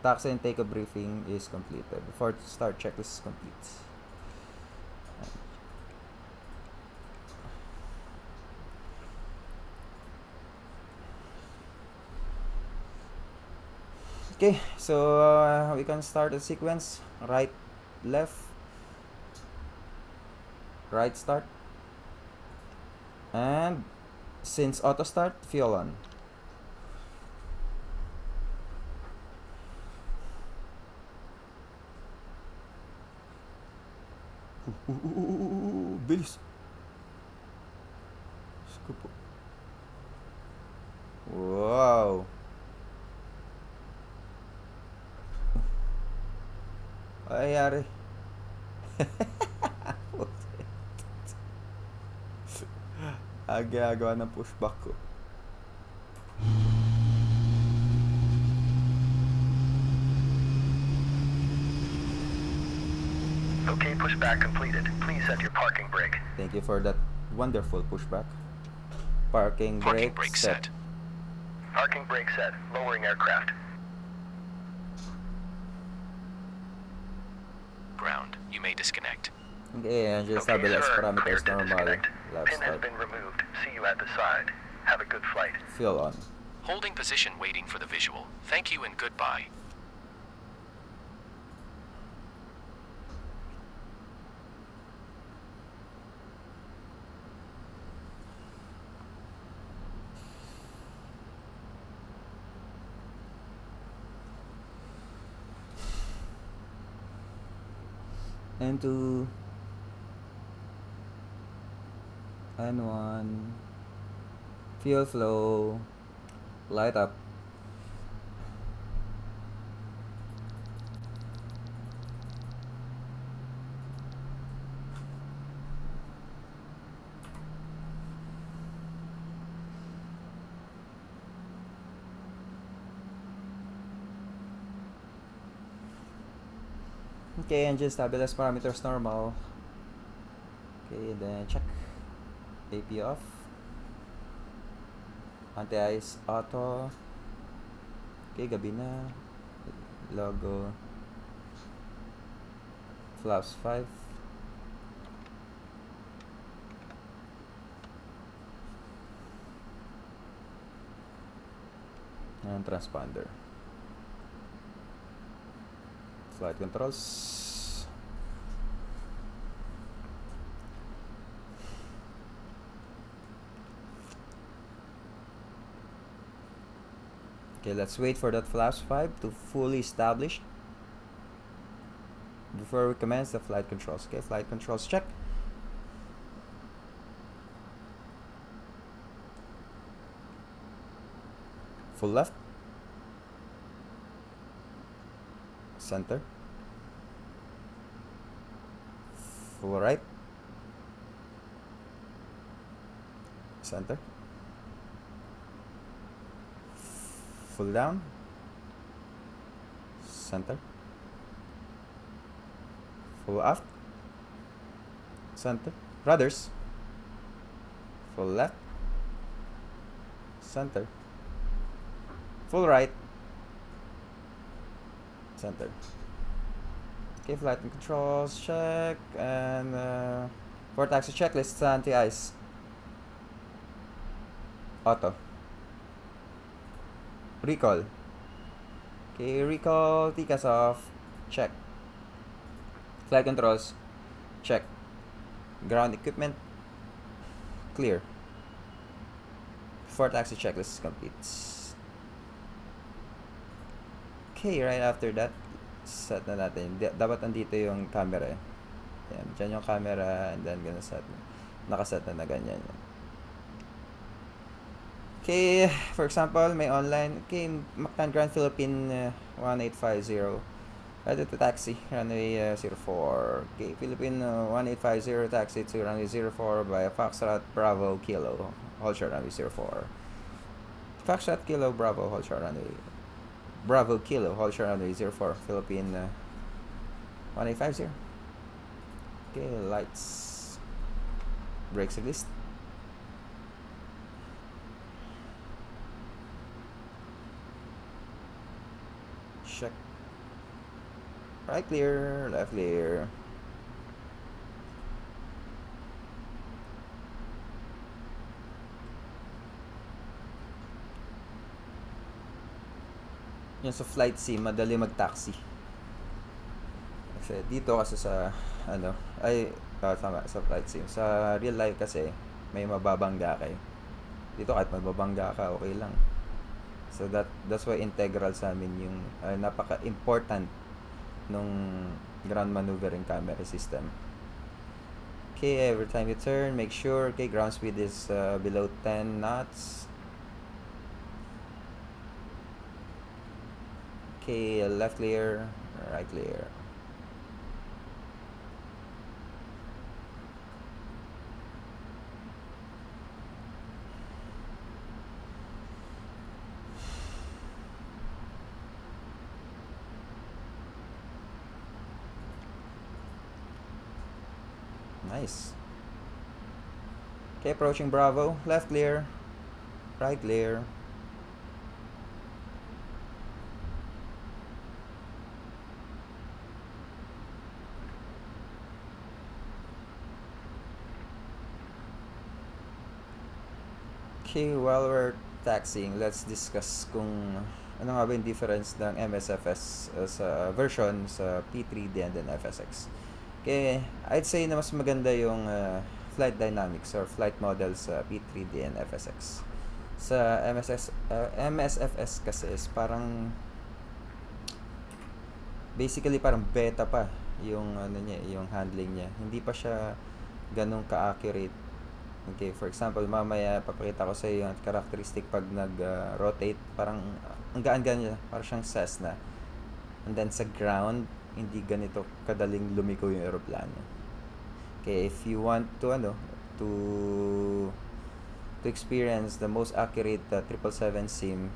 Taxi and takeoff briefing is completed. Before start, checklist is complete. Okay, so we can start the sequence. Right, left, right start. And since auto start, fuel on. Bilis. Wow. Ay, yari. Agagawa ng pushback ko. Okay, pushback completed. Please set your parking brake. Thank you for that wonderful pushback. Parking Parking brake brake set. set. Parking brake set. Lowering aircraft. Ground. You may disconnect. Okay, and just stabilize sir. parameters Cleared to normal. disconnect. Left Pin has start. been removed. See you at the side. Have a good flight. Fuel on. Holding position waiting for the visual. Thank you and goodbye. N2 N1 fuel flow, light up. Okay, engine stabilize parameters normal. Okay, then check. AP off. Anti-ice auto. Okay, gabi na. Logo. Flaps 5. And transponder. Flight controls. Okay, let's wait for that flaps 5 to fully establish before we commence the flight controls. Okay, flight controls check. Full left. Center. Full right. Center. Full down. Center. Full aft. Center. Rudders. Full left. Center. Full right. Center. Okay, flight and controls check, and for taxi checklist, anti-ice. Auto. Recall. Okay, recall, TCAS off, check. Flight controls, check. Ground equipment, clear. For taxi checklist is complete. Okay, right after that, set na natin. Dapat nandito yung camera eh. Yan, dyan yung camera, and then gonna set. Nakaset na ganyan yan. Okay, for example, may online. Okay, Mactan Grand Philippine 1850. Ready to taxi, runway 04. Okay, Philippine 1850 taxi to runway 04 by Foxtrot Bravo Kilo. Hold short runway 04. Foxtrot Kilo Bravo, hold short runway. Bravo Kilo, hold short runway 04. Philippine 1850. Okay, lights. Brakes list. check. Right clear, left clear. Yan sa flight sim, madali mag-taxi. Kasi dito kasi sa tama, sa flight sim. Sa real life kasi may mababangga kayo. Dito kahit mababangga ka, okay lang. So that's why integral sa amin yung napaka-important nung ground maneuvering camera system. Okay, every time you turn, make sure ground speed is below 10 knots. Okay, left clear, right clear. Nice. Okay, approaching Bravo. Left clear. Right clear. Okay, while we're taxiing, let's discuss kung ano nga ba yung difference ng MSFS sa version sa P3D and then FSX. Okay, I'd say na mas maganda yung flight dynamics or flight model sa P3D and FSX. Sa MSFS kasi is parang basically parang beta pa yung yung handling niya. Hindi pa siya ganun ka-accurate. Okay, for example, mamaya papakita ko sa iyo yung characteristic pag nag-rotate, parang ang gaan-gaan niya, parang siyang Cessna. And then sa ground, hindi ganito kadaling lumiko yung eroplano. Okay, if you want to to experience the most accurate 777 sim,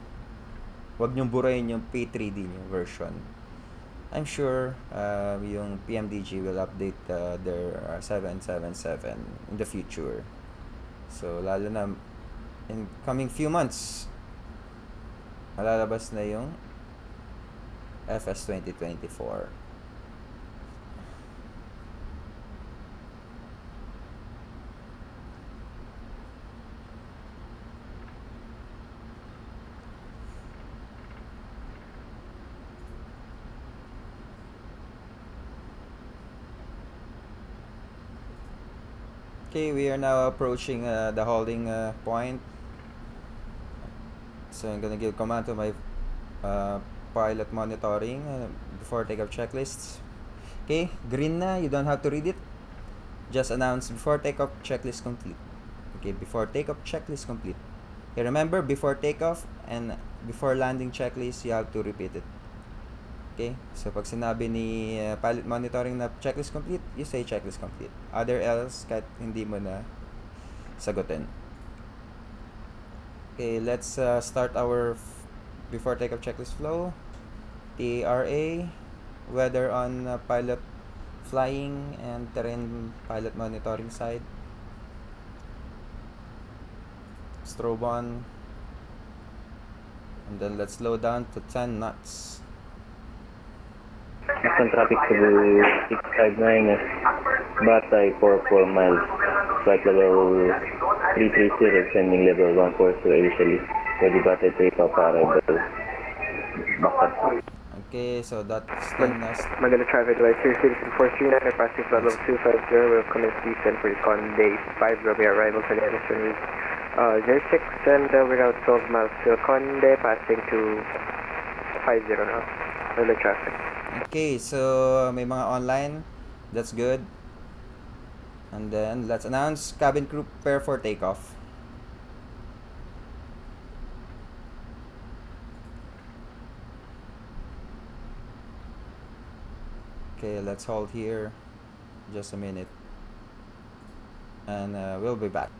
wag niyong burahin yung P3D niyo version. I'm sure yung PMDG will update their 777 in the future. So, lalo na in coming few months, malalabas na yung FS 2024. Okay, we are now approaching the holding point. So I'm gonna give command to my pilot monitoring before takeoff checklists. Okay, green na, you don't have to read it. Just announce before takeoff checklist complete. Okay, before takeoff checklist complete. Okay, remember, before takeoff and before landing checklist, you have to repeat it. Okay, so pag sinabi ni pilot monitoring na checklist complete, you say checklist complete. Other else, kahit hindi mo na sagutin. Okay, let's start our before takeoff checklist flow. TRA, weather on pilot flying and terrain pilot monitoring side. Strobe on. And then let's slow down to 10 knots. Maximum traffic Cebu 659, Batay 44 miles, flight level 330, descending level 140 initially, ready Batay takeoff arrival, Bakat. Okay, so that's 10 knots. Manila traffic light 36439, passing flight level 250, will commence descent for Conde 5 Romeo arrival to the Edison Route 06, and we're now 12 miles to Conde, passing to 50 now, Manila traffic. Okay, so may mga online. That's good. And then let's announce cabin crew prepare for takeoff. Okay, let's hold here just a minute. And we'll be back.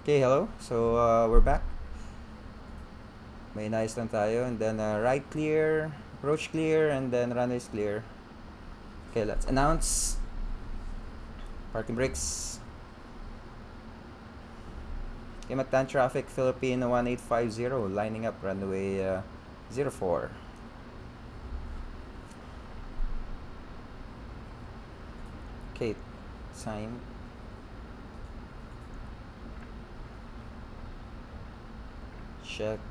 Okay, hello. So we're back. May nice lang tayo. And then right clear, approach clear, and then runway is clear. Okay, let's announce parking brakes. Okay, Mactan traffic Philippine 1850 lining up runway 04. Okay, time. Check.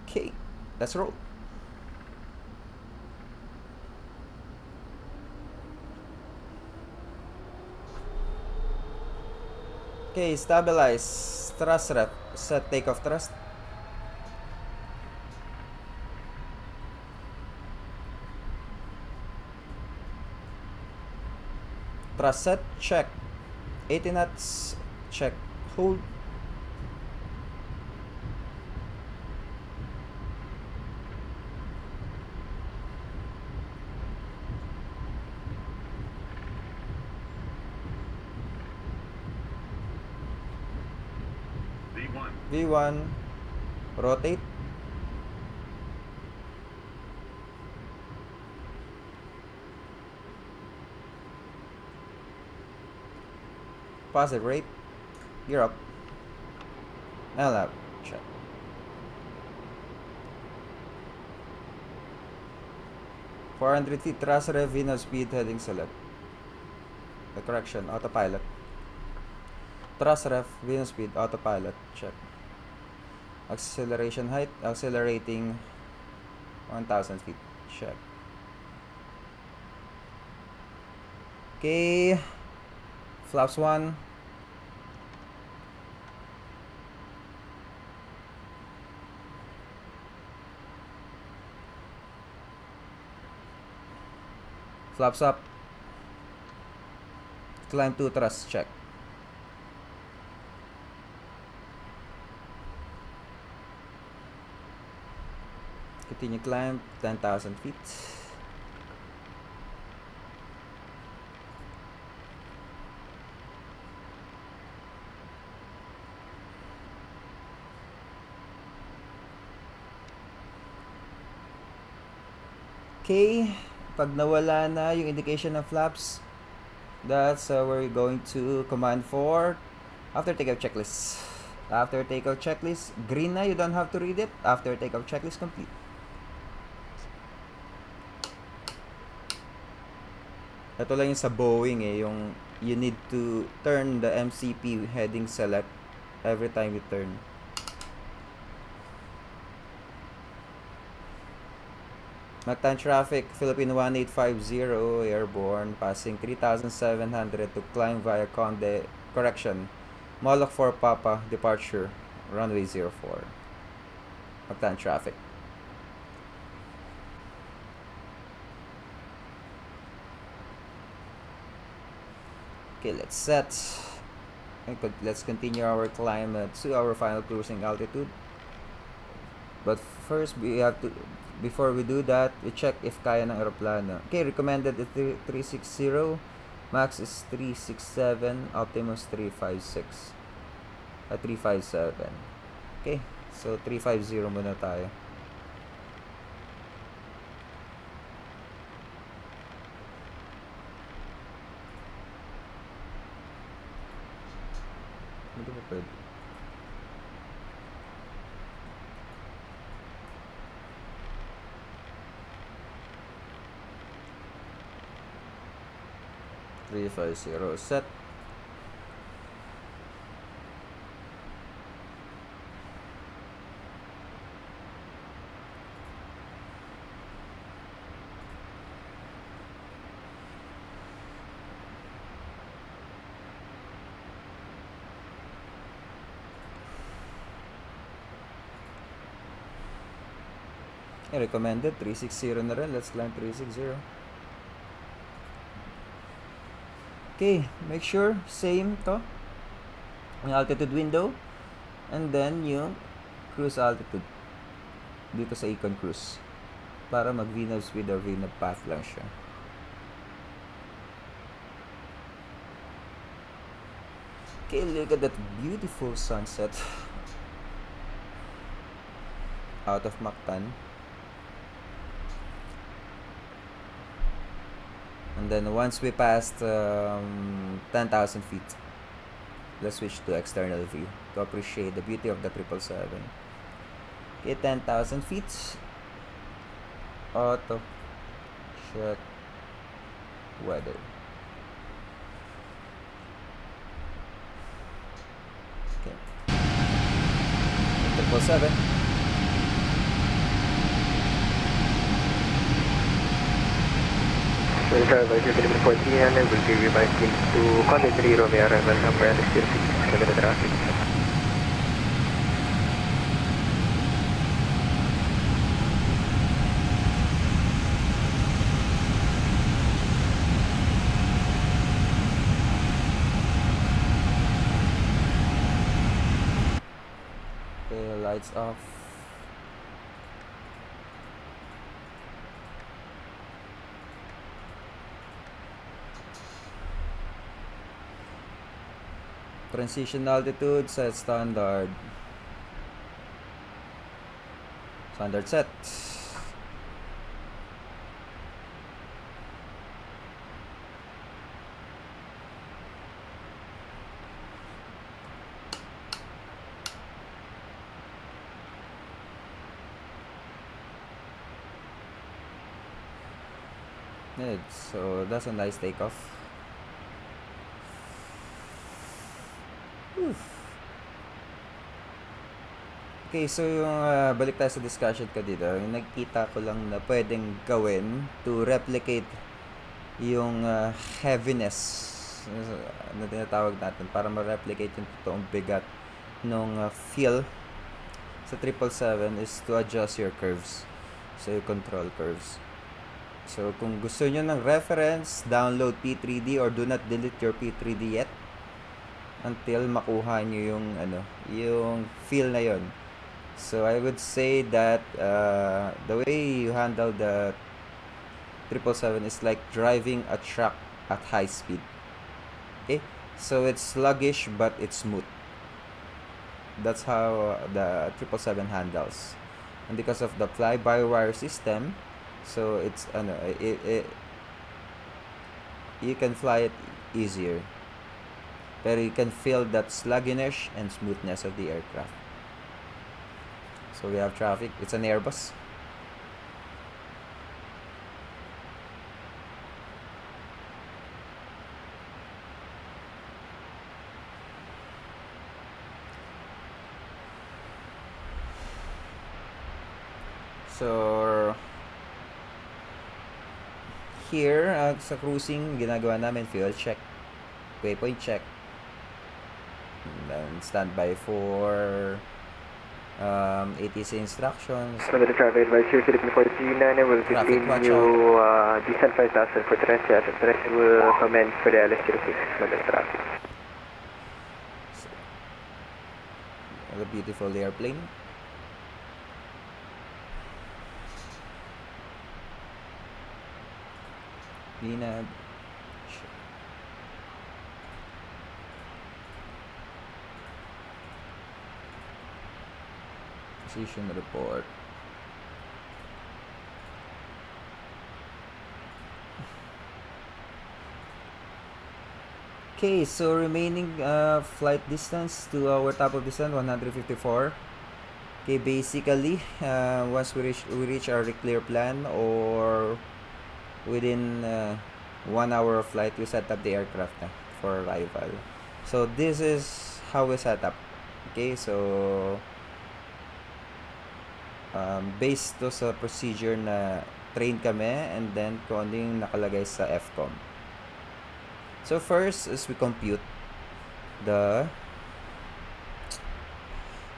Okay, let's roll. Okay, stabilize. Thrust rep. Set takeoff thrust. Thrust set. Check. 80 knots. Check. Hold. V1. Rotate. Positive rate. You're up. And up. Check. $400 thrust rev, Venus speed, heading select. The correction, autopilot. Thrust ref, Venus speed, autopilot, check. Acceleration height, accelerating 1,000 feet, check. Okay, flaps 1. Flaps up. Climb 2 thrust, check. Continue climb 10,000 feet. Okay, pag nawala na yung indication ng flaps, that's we're going to command for after takeoff checklist. After takeoff checklist, green na, you don't have to read it. After takeoff checklist complete. Ito lang yung sa Boeing yung you need to turn the MCP heading select every time you turn. Mactan traffic, Philippine 1850, airborne, passing 3,700 to climb via Conde, correction, Moloch 4 Papa, departure, runway 04. Mactan traffic. Okay, let's set. Let's continue our climb to our final cruising altitude. But first, we have to, before we do that, we check if kaya ng aeroplano. Okay, recommended is 360, max is 367, optimus 356. 357. Okay, so 350 muna tayo. Hindi ba pwede? Set. Recommended 360 na rin. Let's climb 360. Okay, make sure same to yung altitude window and then yung cruise altitude dito sa Econ Cruise para mag VNAV speed or VNAV path lang siya. Okay, look at that beautiful sunset out of Mactan. And then once we passed 10,000 feet, let's switch to external view to appreciate the beauty of the 777. Okay, 10,000 feet. Auto. Check. Weather. Okay. 777. So travel to Philippine 1400 will be revising to Conde 3 Romeo arrival number and 06 km traffic. Okay, lights off. Transition altitude set standard. Standard set. Good. So that's a nice takeoff. Okay, so yung balik tayo sa discussion ko dito, yung nagkita ko lang na pwedeng gawin to replicate yung heaviness na tinatawag natin para ma-replicate yung totoong bigat nung feel sa 777 is to adjust your curves. So, yung control curves. So, kung gusto nyo ng reference, download P3D or do not delete your P3D yet until makuha nyo yung yung feel na yon. So I would say that the way you handle the 777 is like driving a truck at high speed. Okay, so it's sluggish but it's smooth. That's how the 777 handles, and because of the fly-by-wire system, so it's you can fly it easier. But you can feel that sluggishness and smoothness of the aircraft. So we have traffic. It's an Airbus. So here sa cruising, ginagawa namin fuel check, waypoint check, and then standby for ATC instructions. So the traffic advisory Philippine 439 will Traffic, watch continue descent 5000 for Trencia. The Trencia will commence for the LS06 Manila traffic. A beautiful airplane. Lina. Position report. Okay, so remaining flight distance to our top of descent 154. Okay, basically once we reach our clear plan or within 1 hour of flight, we set up the aircraft for arrival. So this is how we set up. Okay, so based to sa procedure na train kami and then kung ano yung nakalagay sa FCOM. So first is we compute the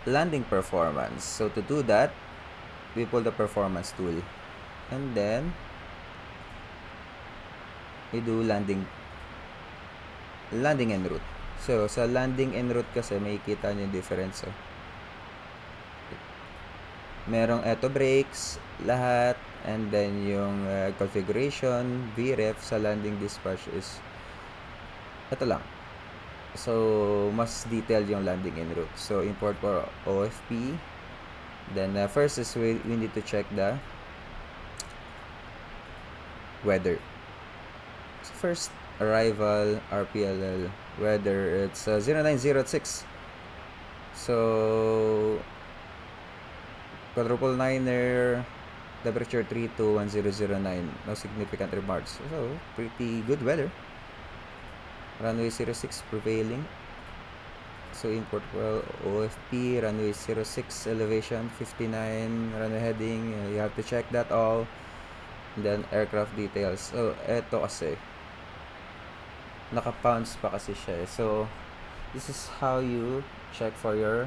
landing performance. So to do that, we pull the performance tool and then we do landing en route. So sa landing en route kasi makikita niyo yung difference. Merong eto brakes, lahat, and then yung configuration, VREF sa landing dispatch is ito lang. So mas detailed yung landing en route. So import for OFP. Then first is we need to check the weather. So first arrival, RPLL, weather, it's 0906. So, quadruple niner, temperature 321009, no significant remarks. So, pretty good weather. Runway 06 prevailing. So, import well, OFP, runway 06, elevation 59, runway heading, you have to check that all. And then, aircraft details. So, eto kasi, naka-pounds pa kasi siya eh. So, this is how you check for your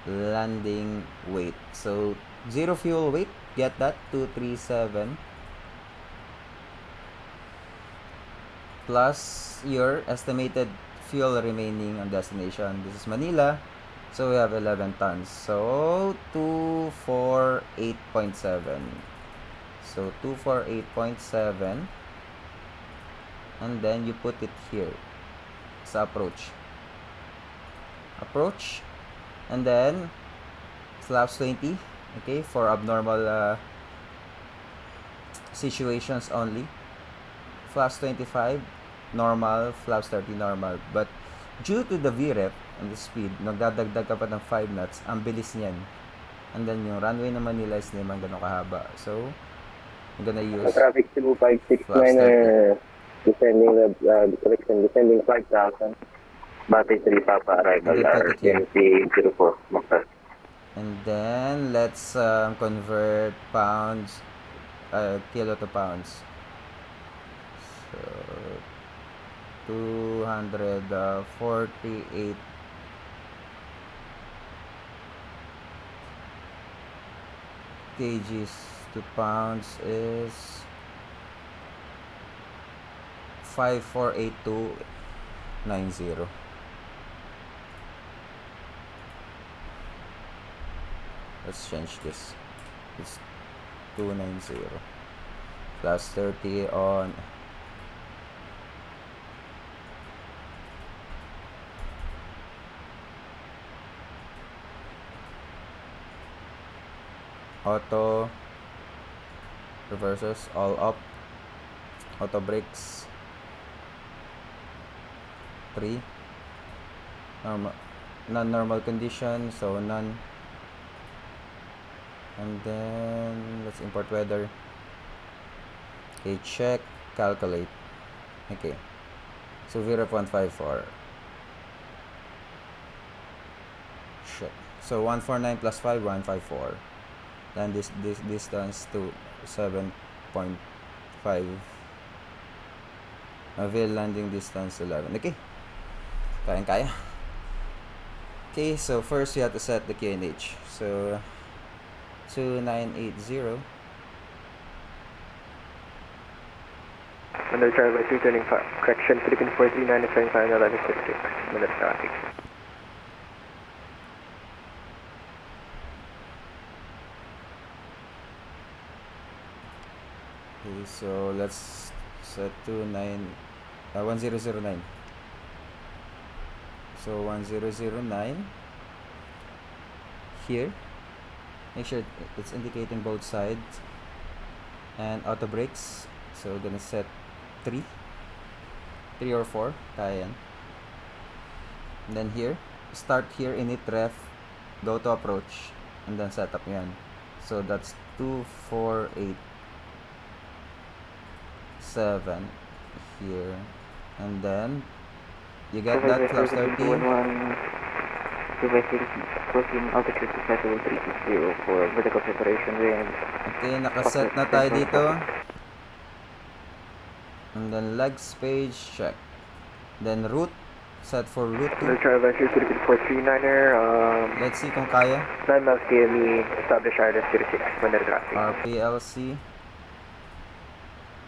landing weight. So, zero fuel weight, get that, 237. Plus your estimated fuel remaining on destination. This is Manila. So, we have 11 tons. So, 248.7. So, 248.7. And then, you put it here. Sa approach. And then flaps 20, okay, for abnormal situations only. Flaps 25 normal, flaps 30 normal, but due to the VREF and the speed, nagdadagdag ka pa ng 5 knots, ang bilis niyan. And then yung runway ng Manila is naman ganun kahaba, so I'm gonna use Traffic Cebu 569 descending 5,000. Battery 3 Papa arrival RMC04. And then let's convert pounds, kilo to pounds. So 248 kgs to pounds is 548290. Let's change this. It's 290 plus 30 on auto reverses, all up, auto brakes 3, non-normal condition, so none. And then let's import weather. Okay, check, calculate. Okay, so VREF 154. Check. So 149 plus 5, 154. Then this distance to 7.5. Avail landing distance 11. Okay, kaya. Okay, so first you have to set the QNH. So 2980. Under Charlie 2 turning correction, Philippine 439 is turning final 1166, minute traffic. Okay, so let's set to 1009. So 1009 here. Make sure it's indicating both sides. And auto brakes. So we're gonna set 3 or 4. Kaya yan. And then here, start here, init ref, go to approach, and then set up yan. So that's 2487 here. And then you get that flaps 30. Closing altitude to Festival 360 for vertical separation wind. Okay, nakaset na tayo dito. And then legs page, check. Then route, set for route 2. Under Charlie Philippine 439er, Let's see kung kaya. 9 miles KME, establish RDS 06, minute traffic. RPLC.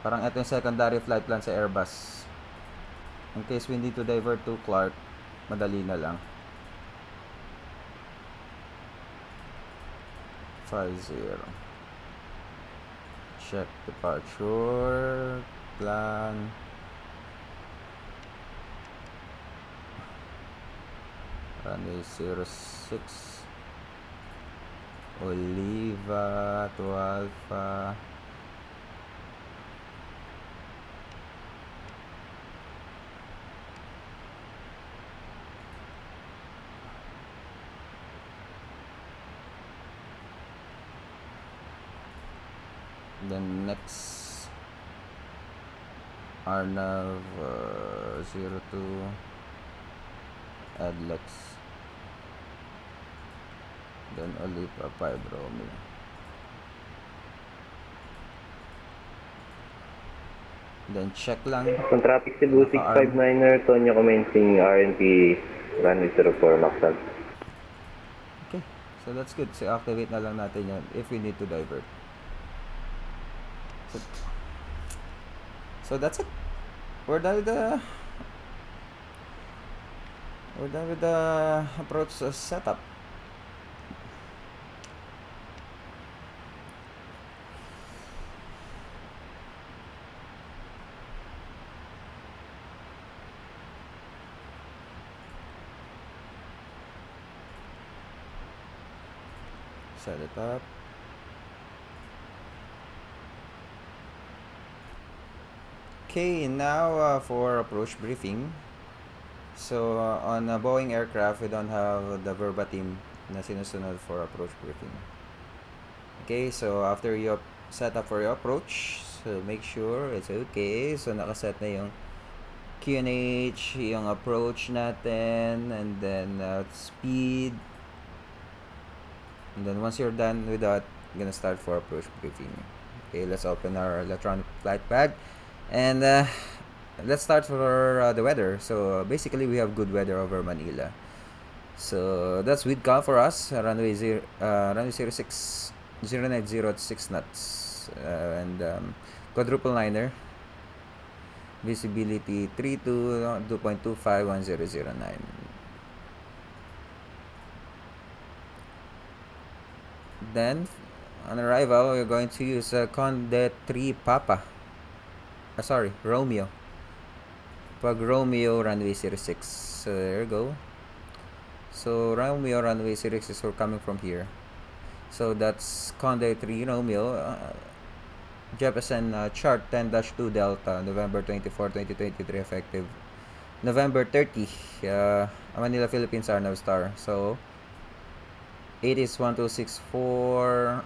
Parang ito yung secondary flight plan sa Airbus. In case we need to divert to Clark, madali na lang. 50. Check departure plan. Runway 06. Oliva to Alpha. Then next, Arnav 02 Adlex. Then Olipa 5 Romeo. Then check lang. On traffic Cebu Naka-arm. 659er, Tonyo commencing RNP runway 04 Maxon. Okay, so that's good. So activate na lang natin yan if we need to divert. So that's it. We're done with the approach setup. Set it up. Okay, now for approach briefing. So on a Boeing aircraft, we don't have the verbatim na sinusunod for approach briefing. Okay, so after you set up for your approach, so make sure it's okay. So nakaset na yung QNH, yung approach natin, and then speed. And then once you're done with that, I'm gonna start for approach briefing. Okay, let's open our electronic flight pad, and let's start for the weather. So basically, we have good weather over Manila. So that's with call for us, runway 06, 090 at 6 knots, and quadruple liner. Visibility 32.251009. Then, on arrival, we're going to use Conde 3 Papa. Romeo. Pag Romeo, runway 06. So, there you go. So, Romeo, runway 06 we're coming from here. So, that's Conde 3 Romeo. Jefferson chart 10-2 Delta, November 24, 2023, effective November 30. Manila, Philippines, Arnav Star. So, 8 is 1264,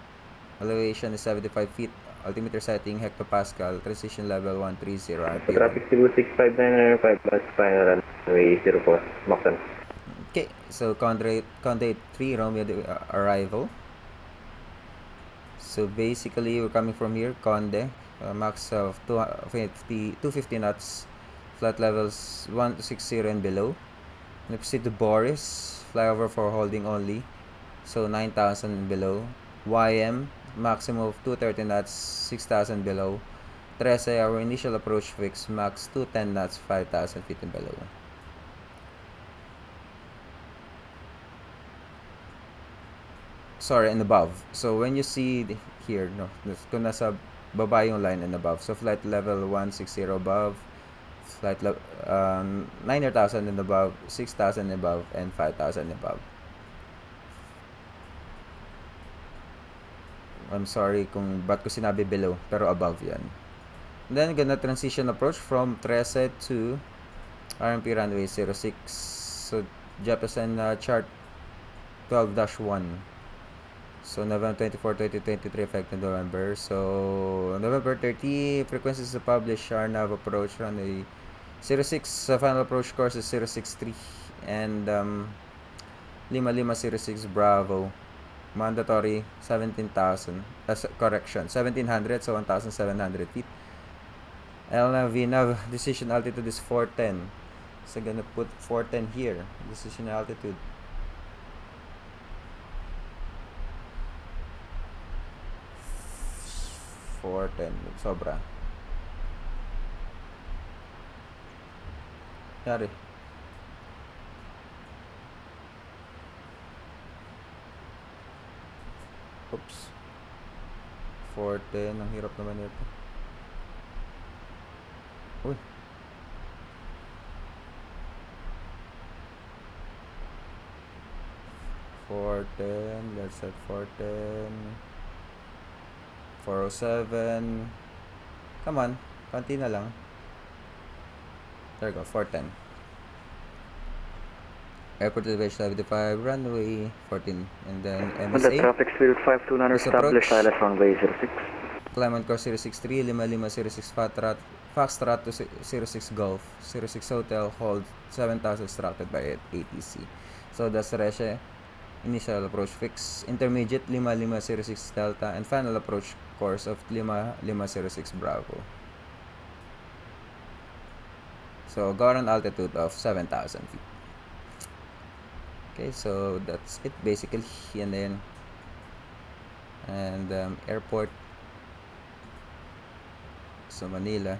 elevation is 75 feet, altimeter setting hectopascal, transition level 130 RP1. Traffic Cebu 659er, 5 miles final runway 04 Maxon. Okay, so Conde 3 Romeo arrival. So basically, we're coming from here, Conde, max of 250 knots, flight levels 160 and below. And proceed to Boris, flyover for holding only. So 9,000 and below. YM, maximum of 230 knots, 6,000 below. 13, our initial approach fix, max 210 knots, 5,000 feet and below. Sorry, and above. So when you see here, no, kung nasa baba yung line and above. So flight level 160 above, flight level 9,000 and above, 6,000 above, and 5,000 above. I'm sorry kung ba't ko sinabi below, pero above yan. And then, gonna transition approach from 13 to RMP runway 06. So, Jefferson chart 12-1. So, November 24, 2023, effective November. So, November 30, frequencies to publish, Arnav approach runway 06. Final approach course is 063. And, Lima 06 Bravo. Mandatory 17,000. Correction, 1,700, so 1,700 feet. LNAV nav decision altitude is 410. So I'm gonna put 410 here. Decision altitude. Sobra. Yari. Oops. 410. Ang hirap naman ito. Uy. Let's set 410. 407. Come on. Konti na lang. There you go. 410. Airport elevation 75, runway 14, and then On the MSA. traffic Spirit 529er, This approach. establish silence runway 06. Climb on course 063, 55 06 Foxtrot to 06 Golf, 06 Hotel, hold 7000 instructed by ATC. So that's Reshe. Initial approach fix, intermediate 5506 Delta, and final approach course of 5506 Bravo. So ground altitude of 7,000 feet. Okay, so that's it basically. And then airport sa Manila,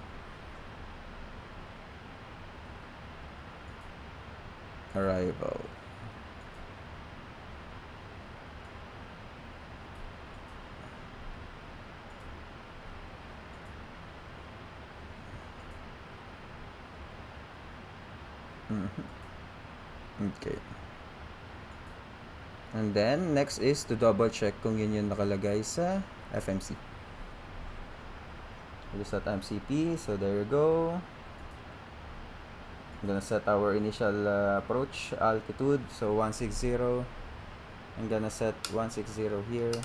arrival. Okay. And then, next is to double check kung yun yung nakalagay sa FMC. We'll set MCP, so there you go. I'm gonna set our initial approach altitude, so 160. I'm gonna set 160 here.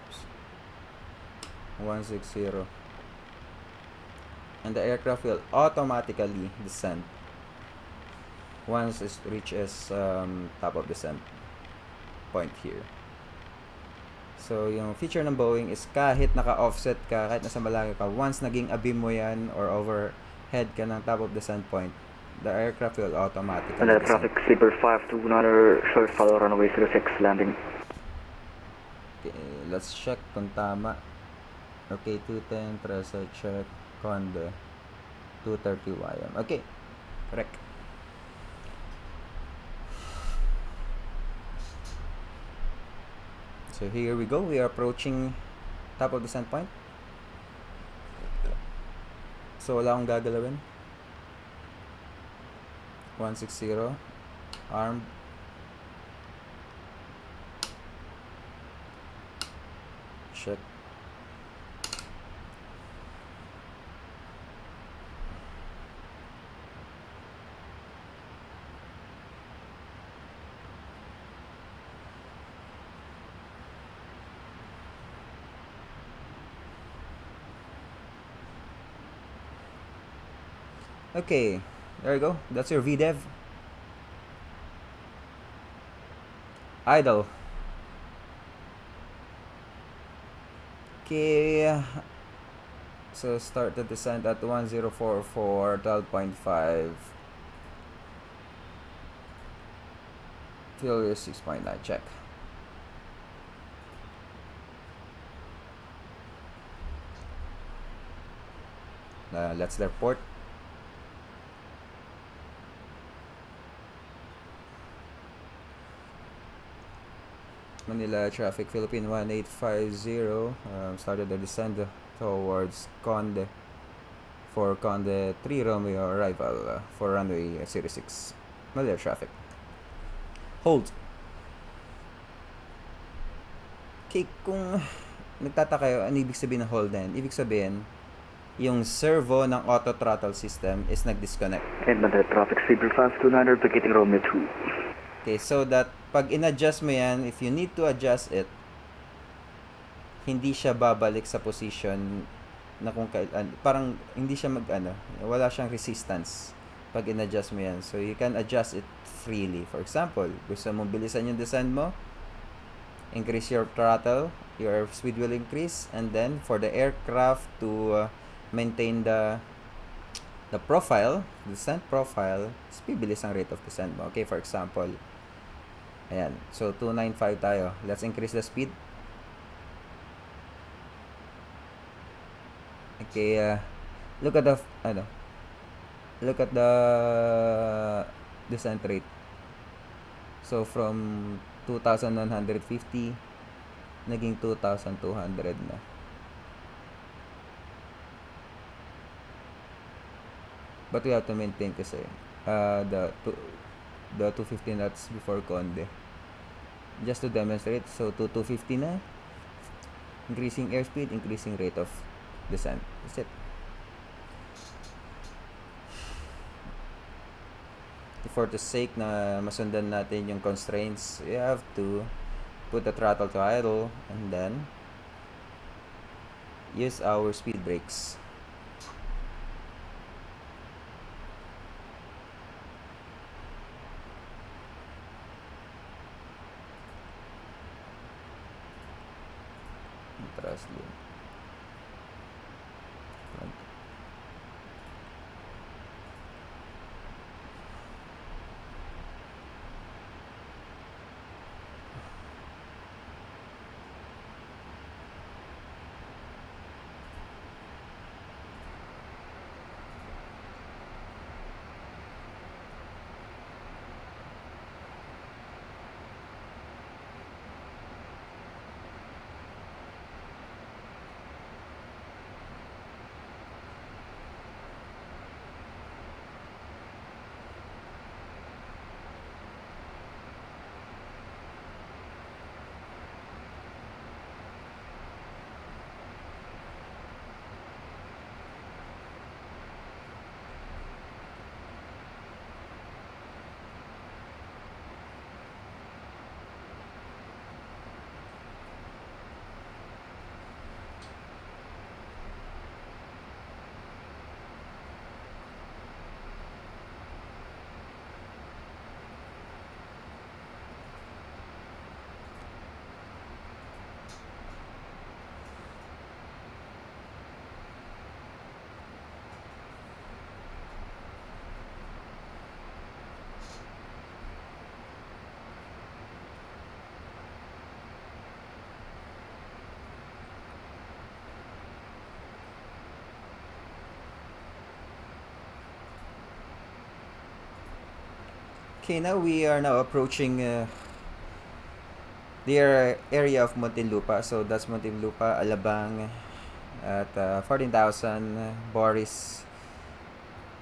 Oops. 160. And the aircraft will automatically descend once it reaches top of descent point here. So, yung feature ng Boeing is kahit naka-offset ka, kahit nasa malayo ka, once naging abeam mo yan or overhead ka ng top of descent point, the aircraft will automatically descend. Traffic Sleeper 529er, short follow runway 06 landing. Okay, let's check kung tama. Okay, 210, Tresa check, Conde, 230 YM. Okay, correct. So here we go, we are approaching top of descent point. So wala akong gagalawin. 160, armed. Check. Okay, there you go. That's your VDEV. Idle. Okay. So start the descent at 1044, 12.5. Fuel is 6.9. Check. Let's report. Manila traffic, Philippine 1850, started the descent towards Conde for Conde 3 Romeo arrival for runway 06. Manila traffic. Hold. Okay, kung nagtataka kayo, ano ibig sabihin ng hold na yan? Ibig sabihin, yung servo ng auto throttle system is nag-disconnect. And Manila traffic Sleeper 529er, vacating Romeo 2. Okay, so that pag in-adjust mo yan, if you need to adjust it, hindi siya babalik sa position na kung kailan, parang hindi siya wala siyang resistance pag in-adjust mo yan. So you can adjust it freely. For example, gusto mong bilisan yung descent mo, increase your throttle, your speed will increase, and then for the aircraft to maintain the profile, descent profile, is bibilis ang rate of descent mo. Okay, for example, ayan. So, 295 tayo. Let's increase the speed. Okay, look at the descent rate. So, from 2,150 naging 2,200 na. But we have to maintain kasi the 250 knots before Conde. Just to demonstrate, so to 250 na. Increasing airspeed, increasing rate of descent. That's it. For the sake na masundan natin yung constraints, we have to put the throttle to idle, and then use our speed brakes. Atras din. Okay, now we are now approaching the area of Muntinlupa. So that's Muntinlupa, Alabang at 14,000, Boris,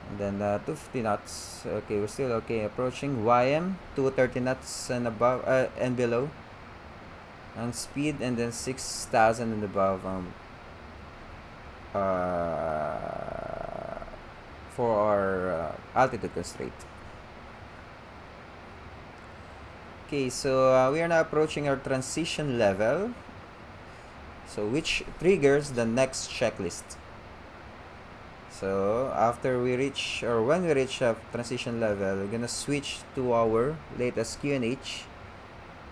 and then 250 knots. Okay, we're still okay. Approaching YM, 230 knots and above and below on speed, and then 6,000 and above for our altitude constraint. Okay, so we are now approaching our transition level, so which triggers the next checklist. So after we reach, or when we reach a transition level, we're gonna switch to our latest QNH,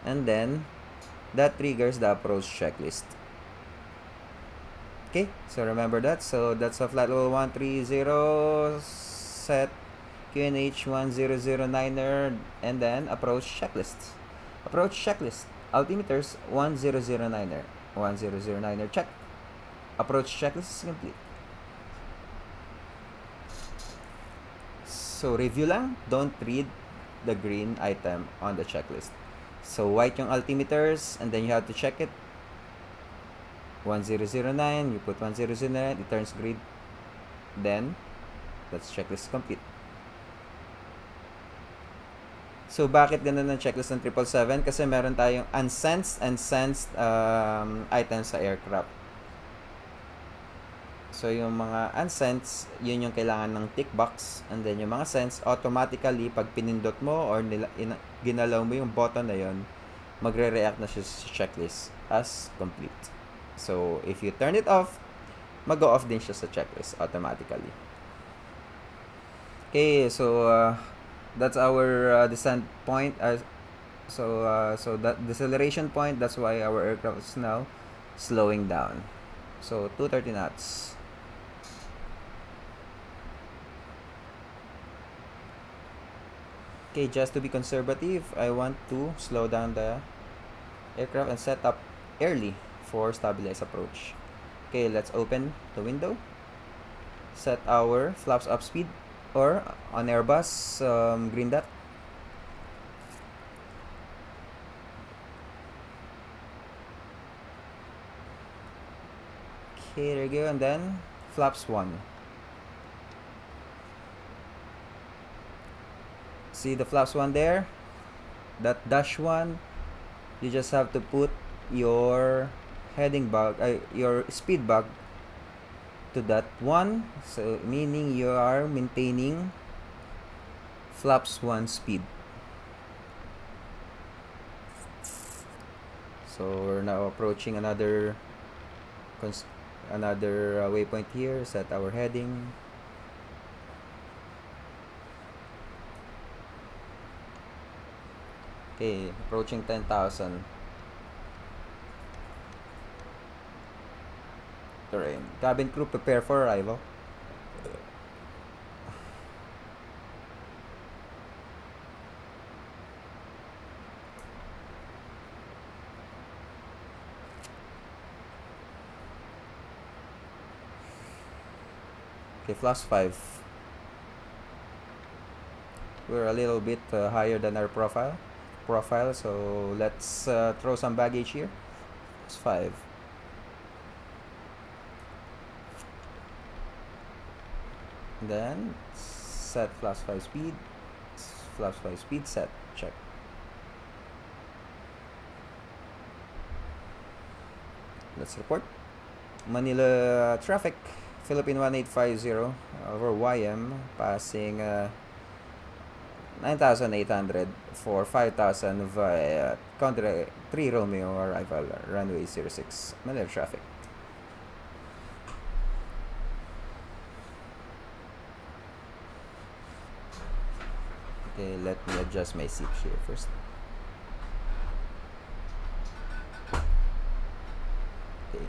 and then that triggers the approach checklist. Okay, so remember that. So that's a flight level 130, set QNH 1009er, and then approach checklist. Approach checklist. Altimeters 1009er. 1009er check. Approach checklist is complete. So review lang, don't read the green item on the checklist. So white yung altimeters, and then you have to check it. 1009, you put 1009, it turns green. Then that's checklist complete. So, bakit ganun ang checklist ng 777? Kasi meron tayong unsensed and sensed items sa aircraft. So, yung mga unsensed, yun yung kailangan ng tick box. And then, yung mga sensed, automatically, pag pinindot mo or ginalaw mo yung button na yun, magre-react na siya sa checklist as complete. So, if you turn it off, mag-off din siya sa checklist automatically. Okay, so, that's our descent point. So that deceleration point, that's why our aircraft is now slowing down. So 230 knots. Okay, just to be conservative, I want to slow down the aircraft and set up early for stabilized approach. Okay, let's open the window. Set our flaps up speed, or on Airbus, green dot. Okay, there you go, and then flaps 1. See the flaps 1 there? That dash 1, you just have to put your heading bug, your speed bug to that 1, so meaning you are maintaining flaps 1 speed. So we're now approaching another waypoint here. Set our heading. Okay, approaching 10,000. Terrain. Cabin crew, prepare for arrival. Okay, plus 5. We're a little bit higher than our profile, so let's throw some baggage here. Plus 5. Then set plus 5 speed. Plus 5 speed set. Check. Let's report. Manila traffic. Philippine 1850 over YM passing 9,800 for 5,000 via Contra 3 Romeo arrival runway 06 Manila traffic. Okay, let me adjust my seat here first. Okay.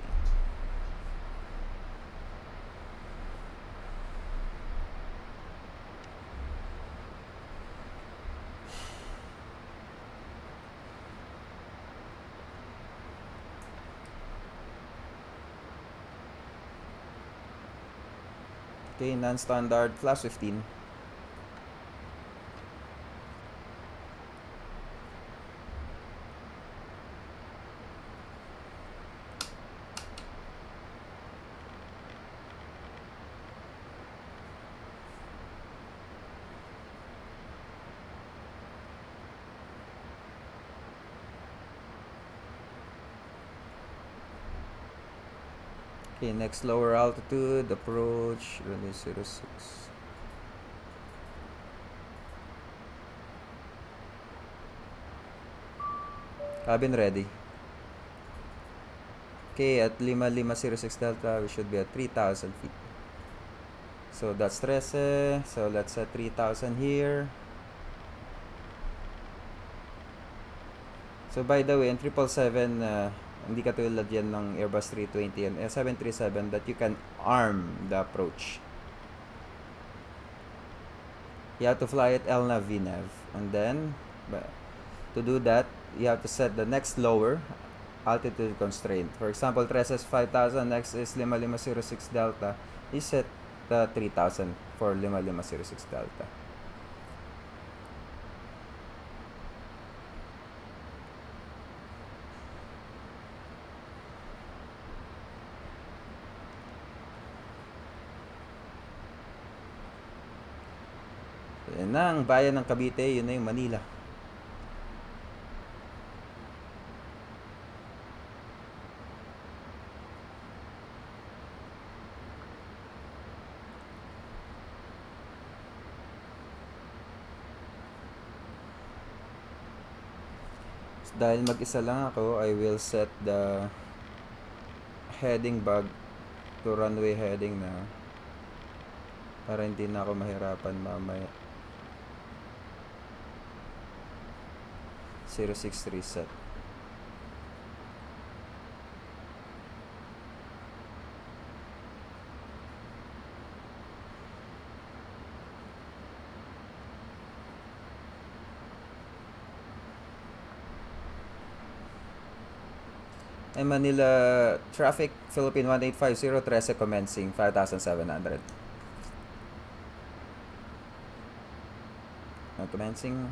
Okay, non-standard plus 15. Okay, next lower altitude, approach, runway 06. Cabin ready. Okay, at 5506 Delta, we should be at 3,000 feet. So that's 13. So let's set 3,000 here. So by the way, in 777, hindi katulad yan ng Airbus 320 and 737 that you can arm the approach. You have to fly at LNAV, VNAV. And then, to do that, you have to set the next lower altitude constraint. For example, 13 is 5,000, next is 5506 Delta. You set the 3,000 for 5506 Delta. Yan na ang bayan ng Cavite, yun na yung Manila. Dahil mag-isa lang ako, I will set the heading bag to runway heading na para hindi na ako mahirapan mamaya. 063 set. And Manila traffic, Philippine 1850, 13 commencing, 5,700. Commencing.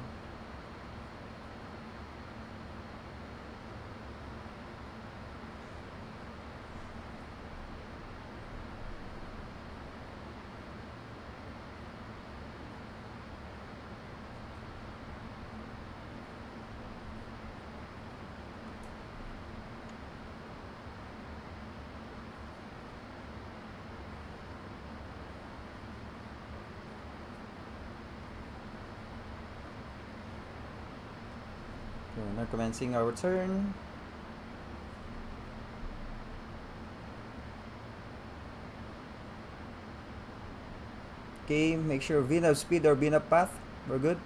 Now commencing our turn. Okay, make sure VNAV speed or VNAV path. We're good.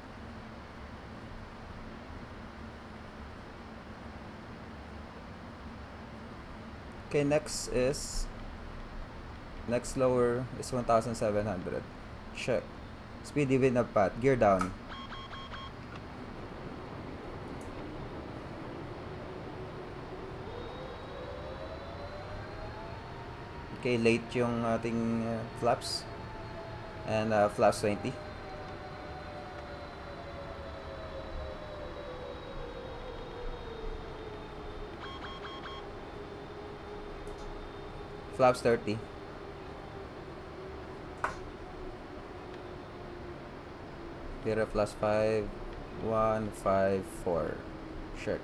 Okay, next lower is 1700. Check. Speed VNAV path. Gear down. Okay, late yung ating flaps. And flaps 20. Flaps 30. Clear plus 5, 1, 5, 4. Check.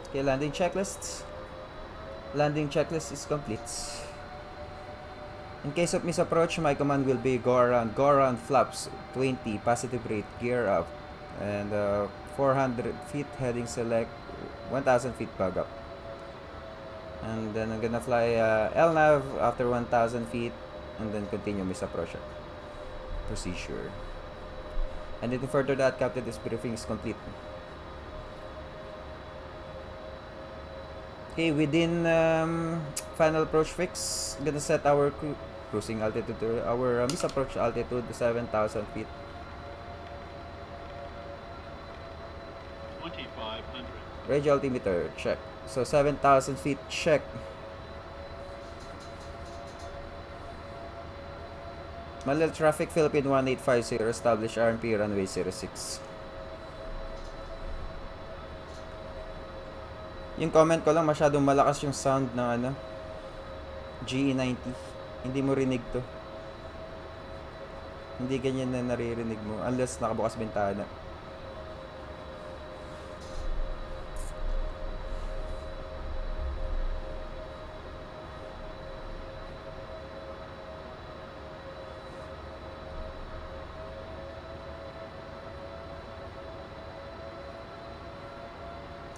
Okay, landing checklist. Landing checklist is complete. In case of misapproach, my command will be go around flaps 20, positive rate, gear up, and 400 feet heading select, 1000 feet bug up. And then I'm gonna fly LNAV after 1000 feet, and then continue misapproach procedure. And then further that, Captain, this briefing is complete. Okay, within final approach fix, I'm gonna set our cruising altitude, our misapproach altitude to 7,000 feet. 2500. Radio altimeter, check. So 7,000 feet, check. Manila traffic, Philippine 1850, establish RMP runway 06. Yung comment ko lang, masyadong malakas yung sound ng ano, GE90. Hindi mo rinig to. Hindi ganyan na naririnig mo unless nakabukas bintana.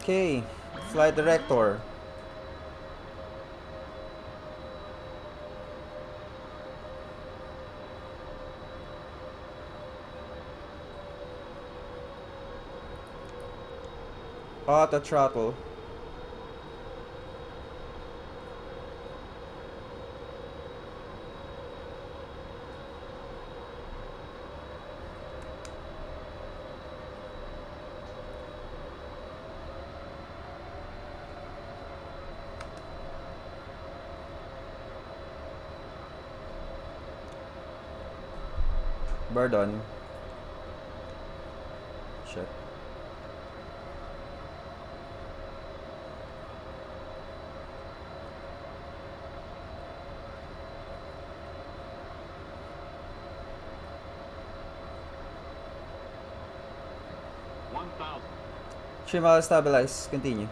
Okay, flight director. Auto throttle. Bird on. Check. Shimal stabilize. Continue.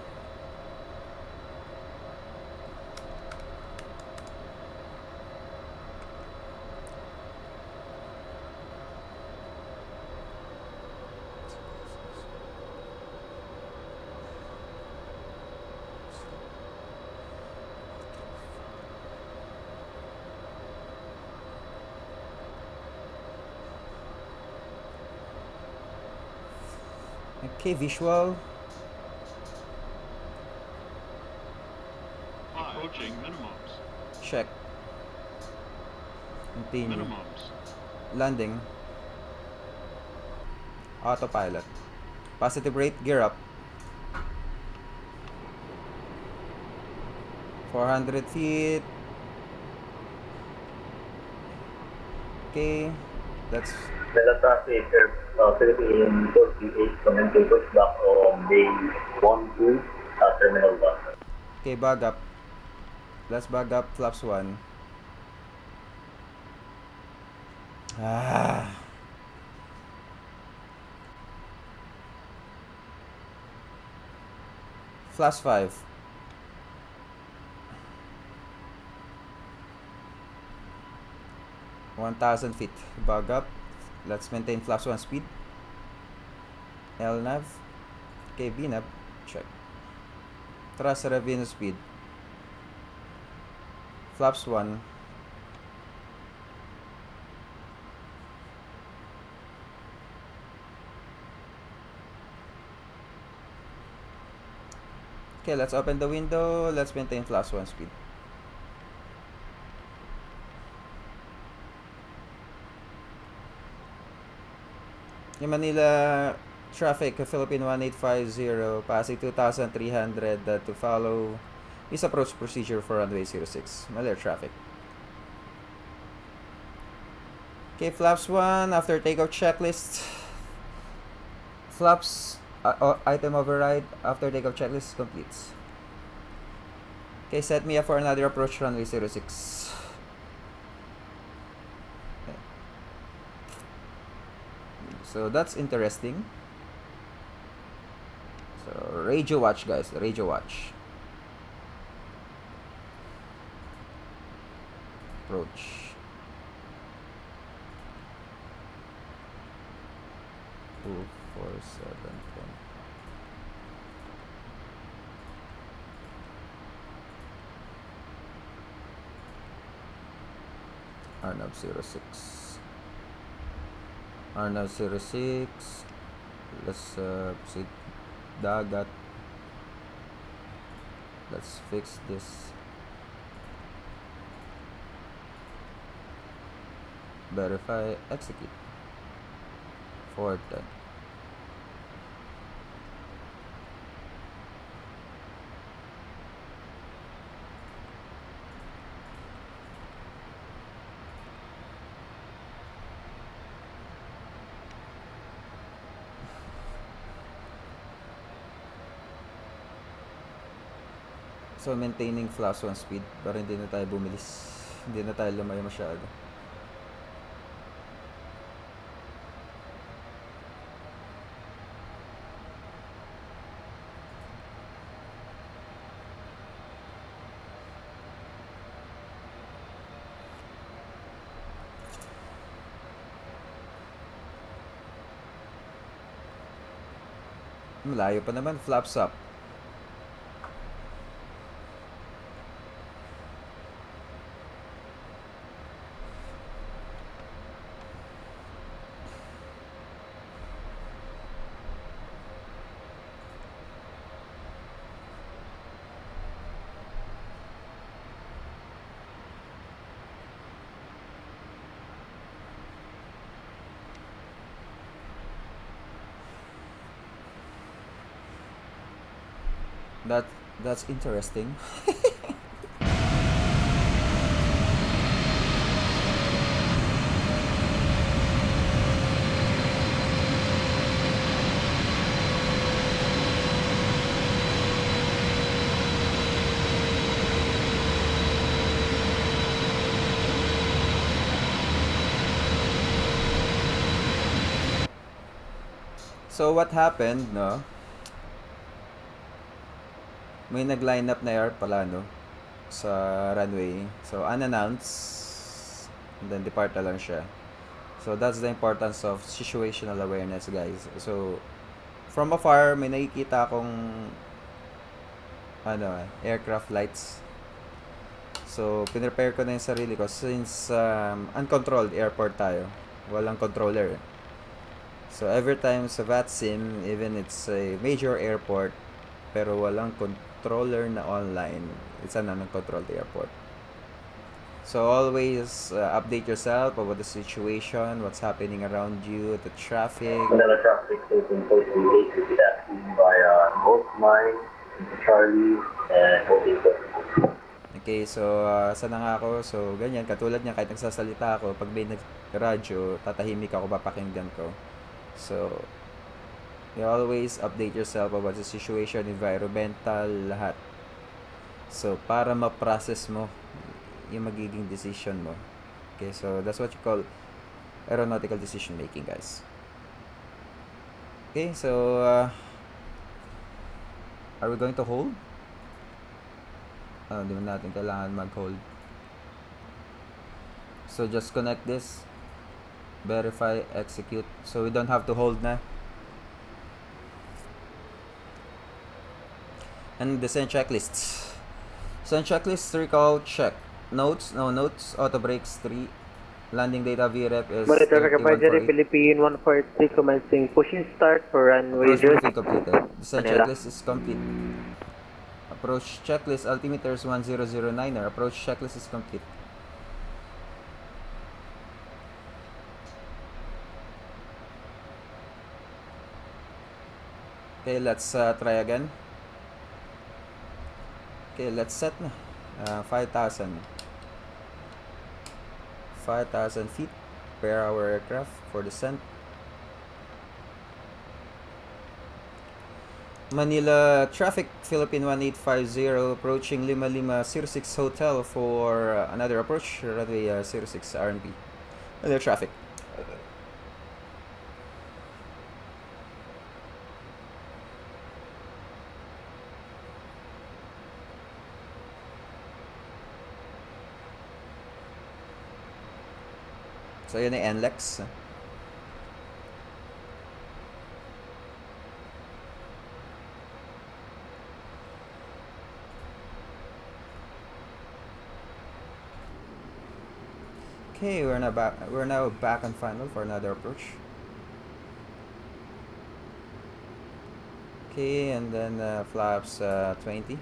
Okay, visual. Approaching minimums. Check. Continue. Minimums. Landing. Autopilot. Positive rate, gear up. 400 feet. Okay, that's Manila traffic, Philippine 48, commenting pushback on day 12, Terminal 1. okay. Bag up. Let's bag up. Flaps 1. Flaps 5. 1,000 feet. Bug up. Let's maintain flaps 1 speed. LNAV. Okay, VNAV. Check. Thrust revenue speed. Flaps 1. Okay, let's open the window. Let's maintain flaps 1 speed. Yung Manila traffic, Philippine 1850, passing 2,300 to follow is approach procedure for runway 06. Manila traffic. Okay, flaps 1 after takeoff checklist. Flaps item override after takeoff checklist completes. Okay, set me up for another approach runway 06. Okay. So that's interesting. So radio watch, guys, radio watch. Approach. 247. Arnav 06. Arnav 06. Let's proceed. Dagat. Let's fix this. Verify, execute. 410. So maintaining flaps 1 speed para hindi na tayo bumilis. Hindi na tayo lumayo masyado. Malayo pa naman, flaps up. That's interesting. So what happened, no? May nag-line up na air pala, no? Sa runway. So unannounced. And then depart na lang siya. So that's the importance of situational awareness, guys. So from afar, may nakikita akong aircraft lights. So pinrepare ko na yung sarili ko since uncontrolled airport tayo. Walang controller. So every time sa VATSIM, even it's a major airport, pero walang controller na online, it's an uncontrolled airport. So always update yourself about the situation, what's happening around you, the traffic. Manila traffic is in close to 8 to be seen by North Mine, Charlie, and Holding. Okay, so saan na nga ako? So ganyan, katulad niya, kahit nagsasalita ako, pag may nag-radyo, tatahimik ako, papakinggan ko. So you always update yourself about the situation, environmental, lahat. So para ma-process mo yung magiging decision mo. Okay, so that's what you call aeronautical decision making, guys. Okay, so are we going to hold? Di mo natin kailangan mag-hold. So just connect this, verify, execute. So we don't have to hold na. And descent checklists. Descent checklist recall check. Notes, no notes. Auto brakes 3. Landing data VREP is Monitor traffic advisory 3148. Philippine 143 commencing pushing start for runway Approach 0. briefing completed. Descent Manila. checklist is complete. Approach checklist altimeters 1009er. Approach checklist is complete. Okay, let's try again. Okay, let's set na. 5,000 feet per hour aircraft for descent. Manila traffic, Philippine 1850 approaching Lima Lima 06 Hotel for another approach, runway 06 RNB. Manila traffic. So yun ay NLEX. Okay, we're now back on final for another approach. Okay, and then flaps 20.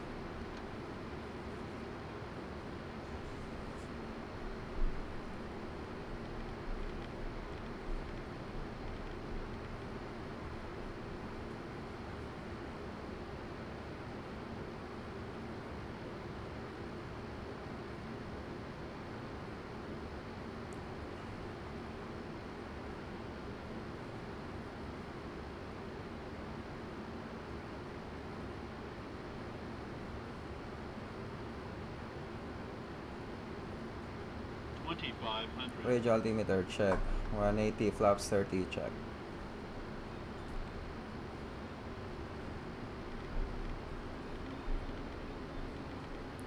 Range altimeter check. 180 flaps 30 check.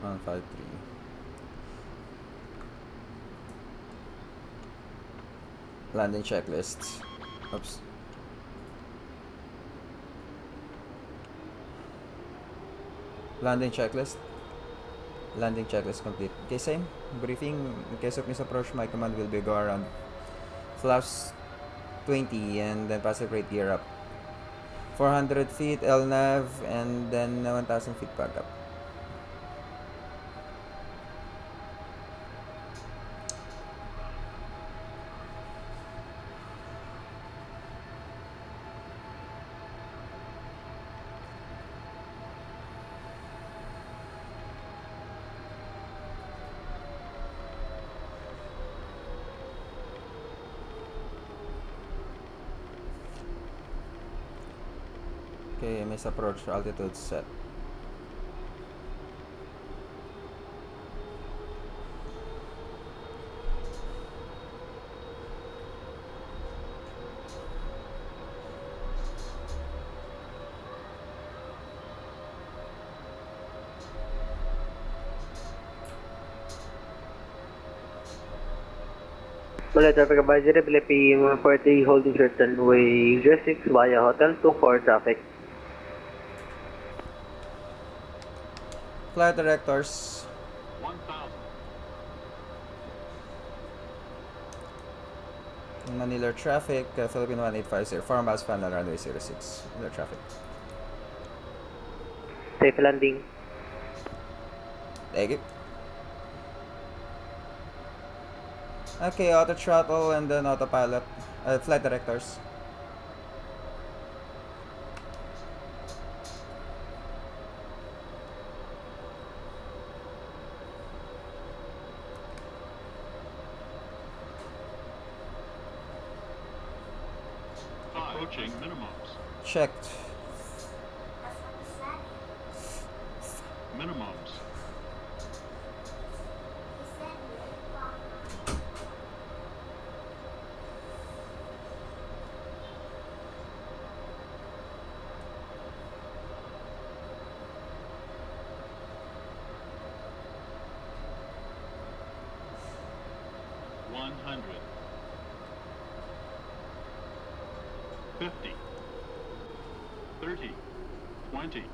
One five three. Landing checklists. Oops. Landing checklist. Landing checklist complete. Okay, same. Briefing. In case of misapproach, my command will be go around flaps 20 and then passive rate gear up. 400 feet LNAV and then 1,000 feet back up. Okay, miss approach altitude set. Manila traffic advisory Philippine 143 holding short runway 06 via Hotel 24 traffic. Flight directors. 1,000. Manila traffic, Philippine 1850, 4 miles final runway 06. Manila traffic. Safe landing. Thank you. Okay, auto throttle and then autopilot. Flight directors. Approaching minimums. Checked. Minimums. 100. 50. 30. 20.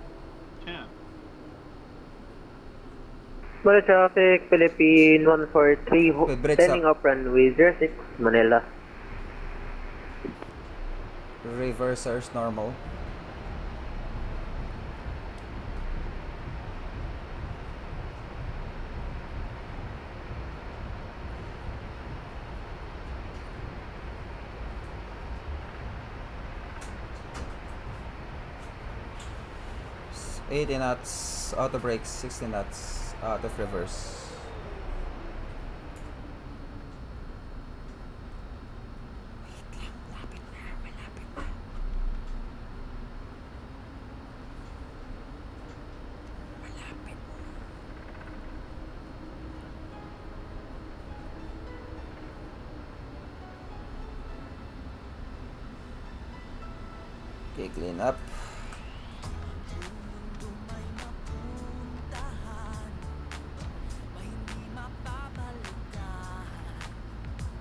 10. Manila traffic, Philippine 143, Okay, brakes standing up. up runway 06, Manila. Reversers normal. S- 80 knots, auto brakes, 60 knots, out of reverse. Okay, clean up.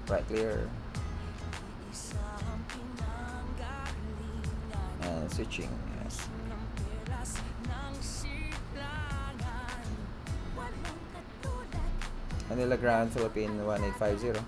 Right, clear. And switching, yes. Manila Ground, Philippine 1850.